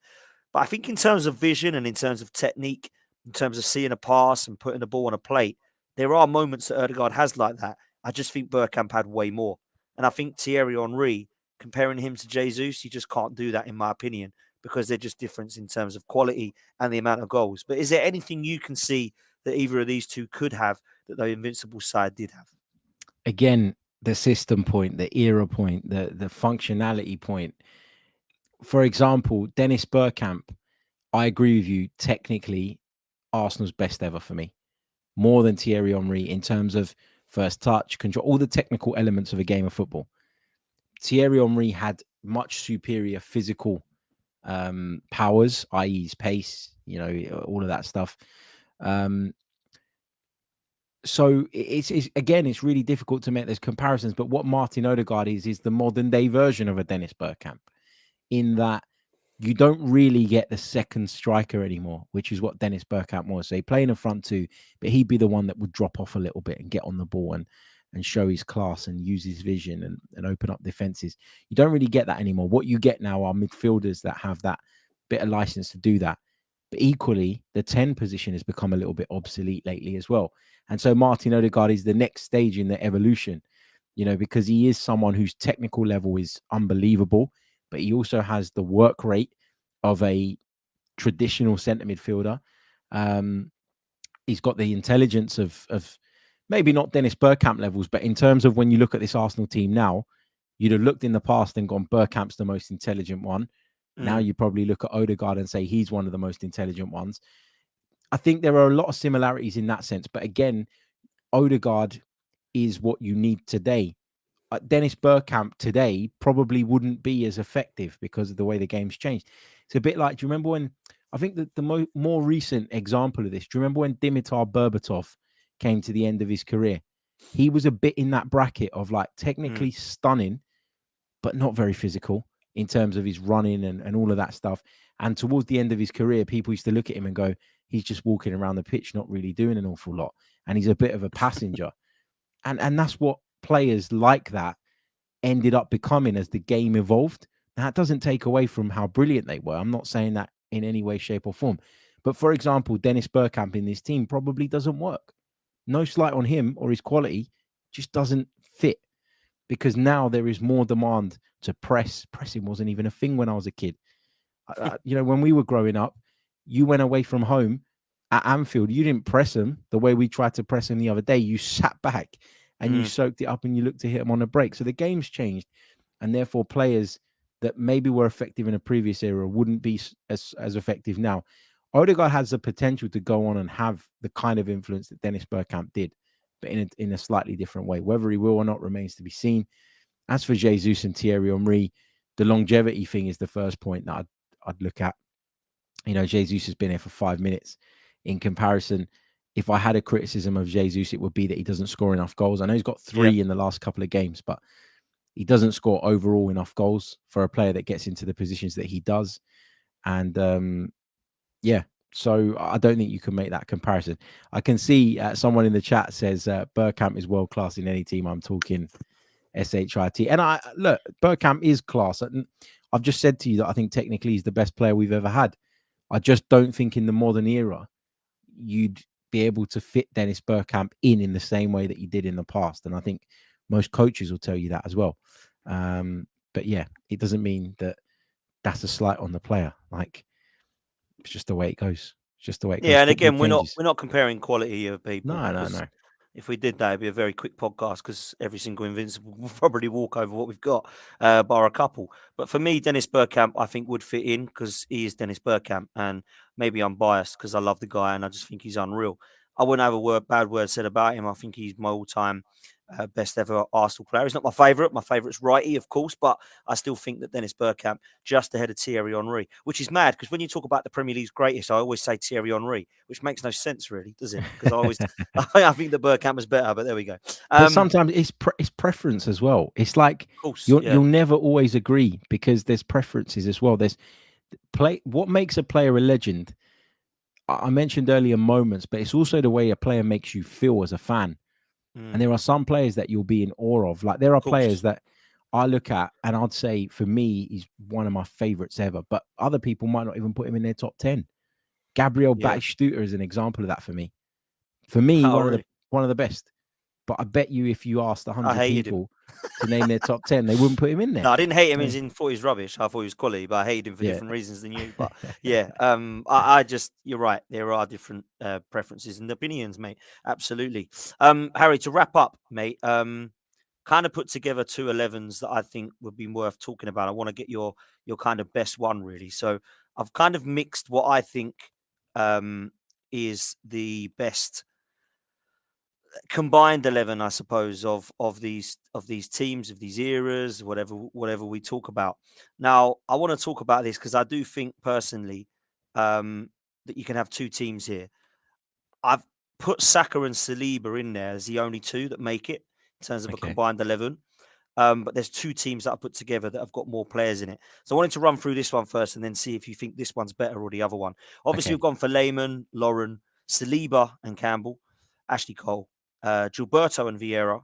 But I think in terms of vision and in terms of technique, in terms of seeing a pass and putting the ball on a plate, there are moments that Odegaard has like that. I just think Bergkamp had way more. And I think Thierry Henry, comparing him to Jesus, you just can't do that, in my opinion, because they're just different in terms of quality and the amount of goals. But is there anything you can see that either of these two could have that the Invincibles side did have? Again, the system point, the era point, the functionality point. For example, Dennis Bergkamp, I agree with you. Technically, Arsenal's best ever for me, more than Thierry Henry in terms of first touch, control, all the technical elements of a game of football. Thierry Henry had much superior physical powers, i.e., his pace, all of that stuff. So it's again, it's really difficult to make those comparisons. But what Martin Odegaard is the modern day version of a Dennis Bergkamp, in that you don't really get the second striker anymore, which is what Dennis Bergkamp was. So he play in the front two, but he'd be the one that would drop off a little bit and get on the ball and show his class and use his vision and open up defenses. You don't really get that anymore. What you get now are midfielders that have that bit of license to do that. But equally, the 10 position has become a little bit obsolete lately as well. And so Martin Odegaard is the next stage in the evolution, because he is someone whose technical level is unbelievable, but he also has the work rate of a traditional centre midfielder. He's got the intelligence of maybe not Dennis Bergkamp levels, but in terms of when you look at this Arsenal team now, you'd have looked in the past and gone, Bergkamp's the most intelligent one. Now you probably look at Odegaard and say he's one of the most intelligent ones. I think there are a lot of similarities in that sense. But again, Odegaard is what you need today. Dennis Bergkamp today probably wouldn't be as effective because of the way the game's changed. It's a bit like, do you remember when, I think that the more recent example of this, do you remember when Dimitar Berbatov came to the end of his career? He was a bit in that bracket of like technically stunning, but not very physical in terms of his running and all of that stuff. And towards the end of his career, people used to look at him and go, he's just walking around the pitch, not really doing an awful lot. And he's a bit of a passenger. And that's what players like that ended up becoming as the game evolved. Now, that doesn't take away from how brilliant they were. I'm not saying that in any way, shape, or form. But for example, Dennis Bergkamp in this team probably doesn't work. No slight on him or his quality, just doesn't fit. Because now there is more demand to press. Pressing wasn't even a thing when I was a kid. When we were growing up, you went away from home at Anfield. You didn't press them the way we tried to press them the other day. You sat back and you soaked it up and you looked to hit them on a break. So the game's changed. And therefore, players that maybe were effective in a previous era wouldn't be as effective now. Odegaard has the potential to go on and have the kind of influence that Dennis Bergkamp did, but in a slightly different way. Whether he will or not remains to be seen. As for Jesus and Thierry Henry, the longevity thing is the first point that I'd look at. Jesus has been here for 5 minutes. In comparison, if I had a criticism of Jesus, it would be that he doesn't score enough goals. I know he's got 3 in the last couple of games, but he doesn't score overall enough goals for a player that gets into the positions that he does. And so I don't think you can make that comparison. I can see someone in the chat says Bergkamp is world class in any team. I'm talking SHIT. And look, Bergkamp is class. And I've just said to you that I think technically he's the best player we've ever had. I just don't think in the modern era you'd be able to fit Dennis Bergkamp in the same way that you did in the past. And I think most coaches will tell you that as well. But yeah, it doesn't mean that that's a slight on the player. Like, it's just the way it goes. It's just the way it goes. Yeah, and again, we're not comparing quality of people. No. If we did that, it'd be a very quick podcast because every single Invincible will probably walk over what we've got, bar a couple. But for me, Dennis Bergkamp, I think would fit in because he is Dennis Bergkamp, and maybe I'm biased because I love the guy and I just think he's unreal. I wouldn't have a bad word said about him. I think he's my all-time best ever Arsenal player. He's not my favourite. My favourite's Righty, of course, but I still think that Dennis Bergkamp just ahead of Thierry Henry, which is mad because when you talk about the Premier League's greatest, I always say Thierry Henry, which makes no sense really, does it? Because I think that Bergkamp was better, but there we go. But sometimes it's preference as well. It's like you'll never always agree because there's preferences as well. There's what makes a player a legend. I mentioned earlier moments, but it's also the way a player makes you feel as a fan. And there are some players that you'll be in awe of. Like there are players that I look at and I'd say for me, he's one of my favorites ever. But other people might not even put him in their top 10. Gabriel Batistuta is an example of that for me. For me, one of the best. But I bet you if you asked 100 people to name their top 10, they wouldn't put him in there. No, I didn't hate him as in thought he was rubbish. I thought he was quality, but I hated him for different reasons than you. But I just, you're right. There are different preferences and opinions, mate. Absolutely. Harry, to wrap up, mate, kind of put together 2 11s that I think would be worth talking about. I want to get your kind of best one, really. So I've kind of mixed what I think is the best combined 11, I suppose, of these teams, of these eras, whatever we talk about. Now, I want to talk about this because I do think personally that you can have two teams here. I've put Saka and Saliba in there as the only two that make it in terms of a Okay. combined 11. But there's two teams that I put together that have got more players in it. So I wanted to run through this one first and then see if you think this one's better or the other one. Obviously, Okay. we've gone for Lehman, Lauren, Saliba and Campbell, Ashley Cole, Gilberto and Vieira,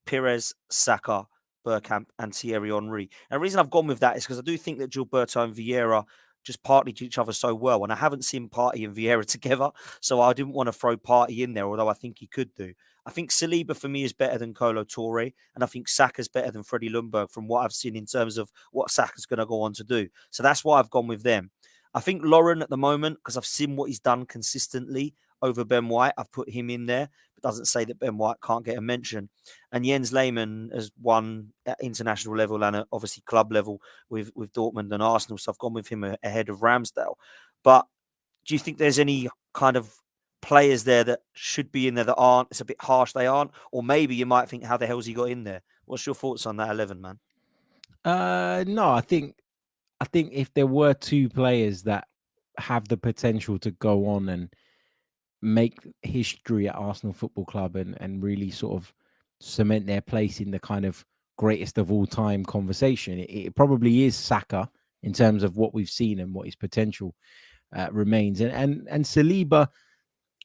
Pires, Saka, Bergkamp, and Thierry Henry. And the reason I've gone with that is because I do think that Gilberto and Vieira just partly to each other so well. And I haven't seen Partey and Vieira together, so I didn't want to throw Partey in there, although I think he could do. I think Saliba for me is better than Kolo Toure, and I think Saka's better than Freddie Ljungberg from what I've seen in terms of what Saka's going to go on to do. So that's why I've gone with them. I think Lauren at the moment, because I've seen what he's done consistently over Ben White, I've put him in there. But doesn't say that Ben White can't get a mention. And Jens Lehmann has won at international level and obviously club level with Dortmund and Arsenal. So I've gone with him ahead of Ramsdale. But do you think there's any kind of players there that should be in there that aren't? It's a bit harsh they aren't. Or maybe you might think, how the hell's he got in there? What's your thoughts on that 11, man? No, I think if there were two players that have the potential to go on and make history at Arsenal Football Club and really sort of cement their place in the kind of greatest of all time conversation, it probably is Saka in terms of what we've seen and what his potential remains. And Saliba,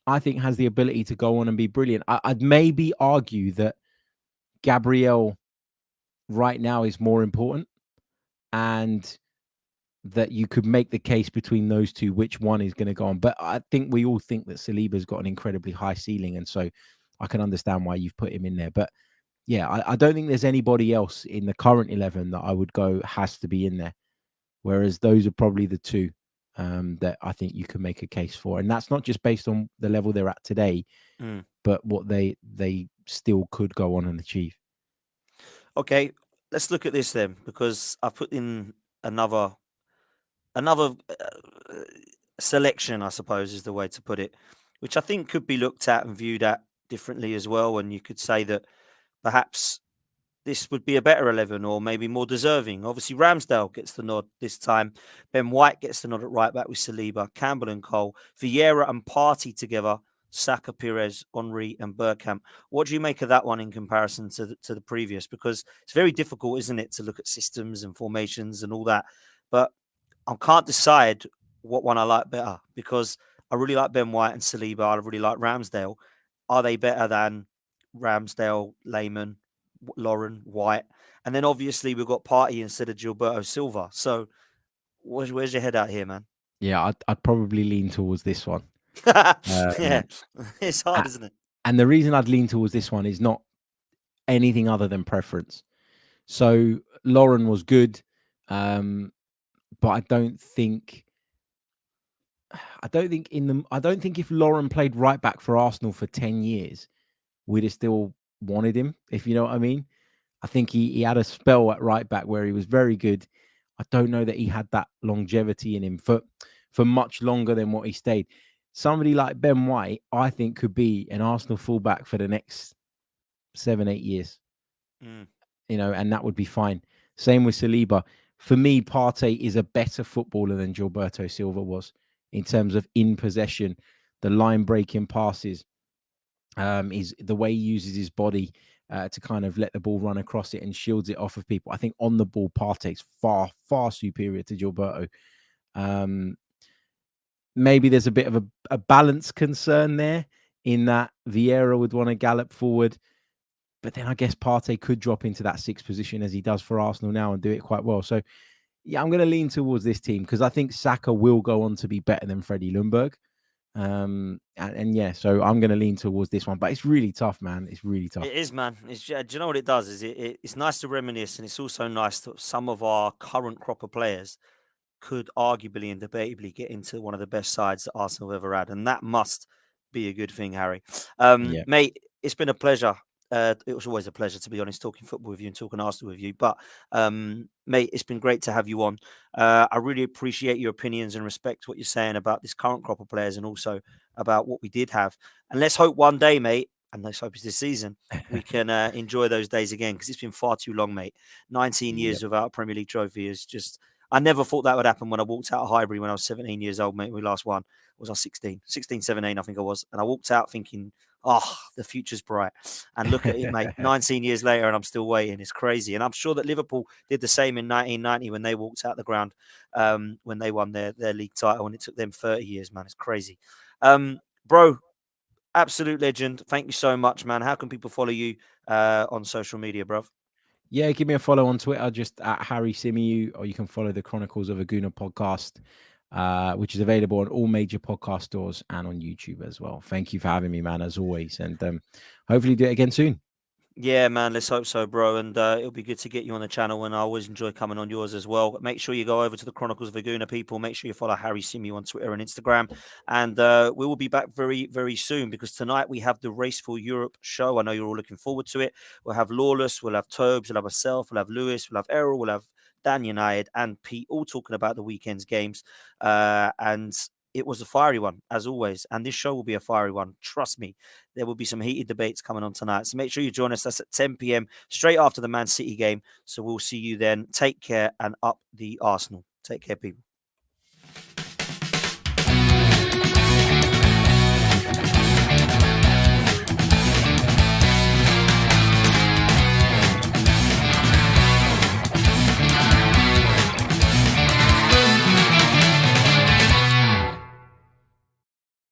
I think, has the ability to go on and be brilliant. I'd maybe argue that Gabriel right now is more important, and that you could make the case between those two, which one is going to go on. But I think we all think that Saliba's got an incredibly high ceiling, and so I can understand why you've put him in there. But yeah, I don't think there's anybody else in the current 11 that I would go has to be in there. Whereas those are probably the two that I think you can make a case for, and that's not just based on the level they're at today, but what they still could go on and achieve. Okay, let's look at this then, because I've put in another selection, I suppose is the way to put it, which I think could be looked at and viewed at differently as well. And you could say that perhaps this would be a better 11 or maybe more deserving. Obviously, Ramsdale gets the nod this time. Ben White gets the nod at right back with Saliba, Campbell and Cole, Vieira and Partey together, Saka, Pires, Henry and Bergkamp. What do you make of that one in comparison to the previous? Because it's very difficult, isn't it, to look at systems and formations and all that. But I can't decide what one I like better, because I really like Ben White and Saliba. I really like Ramsdale. Are they better than Ramsdale, Lehman, Lauren, White? And then obviously we've got Partey instead of Gilberto Silva. So where's your head out here, man? Yeah, I'd probably lean towards this one. Yeah, it's hard, isn't it? And the reason I'd lean towards this one is not anything other than preference. So Lauren was good, but I don't think if Lauren played right back for Arsenal for 10 years, we'd have still wanted him, if you know what I mean. I think he had a spell at right back where he was very good. I don't know that he had that longevity in him for much longer than what he stayed. Somebody like Ben White, I think, could be an Arsenal fullback for the next 7-8 years. And that would be fine. Same with Saliba. For me, Partey is a better footballer than Gilberto Silva was in terms of in possession, the line breaking passes, is the way he uses his body to kind of let the ball run across it and shields it off of people. I think on the ball, Partey's far, far superior to Gilberto. Maybe there's a bit of a balance concern there in that Vieira would want to gallop forward. But then I guess Partey could drop into that sixth position as he does for Arsenal now and do it quite well. So, yeah, I'm going to lean towards this team because I think Saka will go on to be better than Freddie Ljungberg. And yeah, so I'm going to lean towards this one. But it's really tough, man. It's really tough. It is, man. Do you know what it does? It's nice to reminisce, and it's also nice that some of our current crop of players could arguably and debatably get into one of the best sides that Arsenal have ever had. And that must be a good thing, Harry. Yeah. Mate, it's been a pleasure. It was always a pleasure, to be honest, talking football with you and talking Arsenal with you. But, mate, it's been great to have you on. I really appreciate your opinions and respect what you're saying about this current crop of players and also about what we did have. And let's hope one day, mate, and let's hope it's this season, we can enjoy those days again, because it's been far too long, mate. 19 Yep. years without a Premier League trophy is just. I never thought that would happen when I walked out of Highbury when I was 17 years old, mate. We last won. Was I 16? 16, 17, I think I was. And I walked out thinking, oh, the future's bright. And look at it, mate. 19 years later, and I'm still waiting. It's crazy. And I'm sure that Liverpool did the same in 1990 when they walked out the ground, when they won their league title, and it took them 30 years, man. It's crazy. Bro, absolute legend. Thank you so much, man. How can people follow you on social media, bro? Yeah, give me a follow on Twitter, just at Harry Symeou, or you can follow the Chronicles of a Gooner podcast, which is available on all major podcast stores and on YouTube as well. Thank you for having me, man, as always. And hopefully do it again soon. Yeah, man, let's hope so, bro. And it'll be good to get you on the channel. And I always enjoy coming on yours as well. Make sure you go over to the Chronicles of Laguna, people. Make sure you follow Harry Symeou on Twitter and Instagram. And we will be back very, very soon, because tonight we have the Race for Europe show. I know you're all looking forward to it. We'll have Lawless, we'll have Tobes, we'll have myself, we'll have Lewis, we'll have Errol, we'll have Dan United and Pete, all talking about the weekend's games. And it was a fiery one, as always. And this show will be a fiery one. Trust me, there will be some heated debates coming on tonight. So make sure you join us. That's at 10 p.m., straight after the Man City game. So we'll see you then. Take care, and up the Arsenal. Take care, people.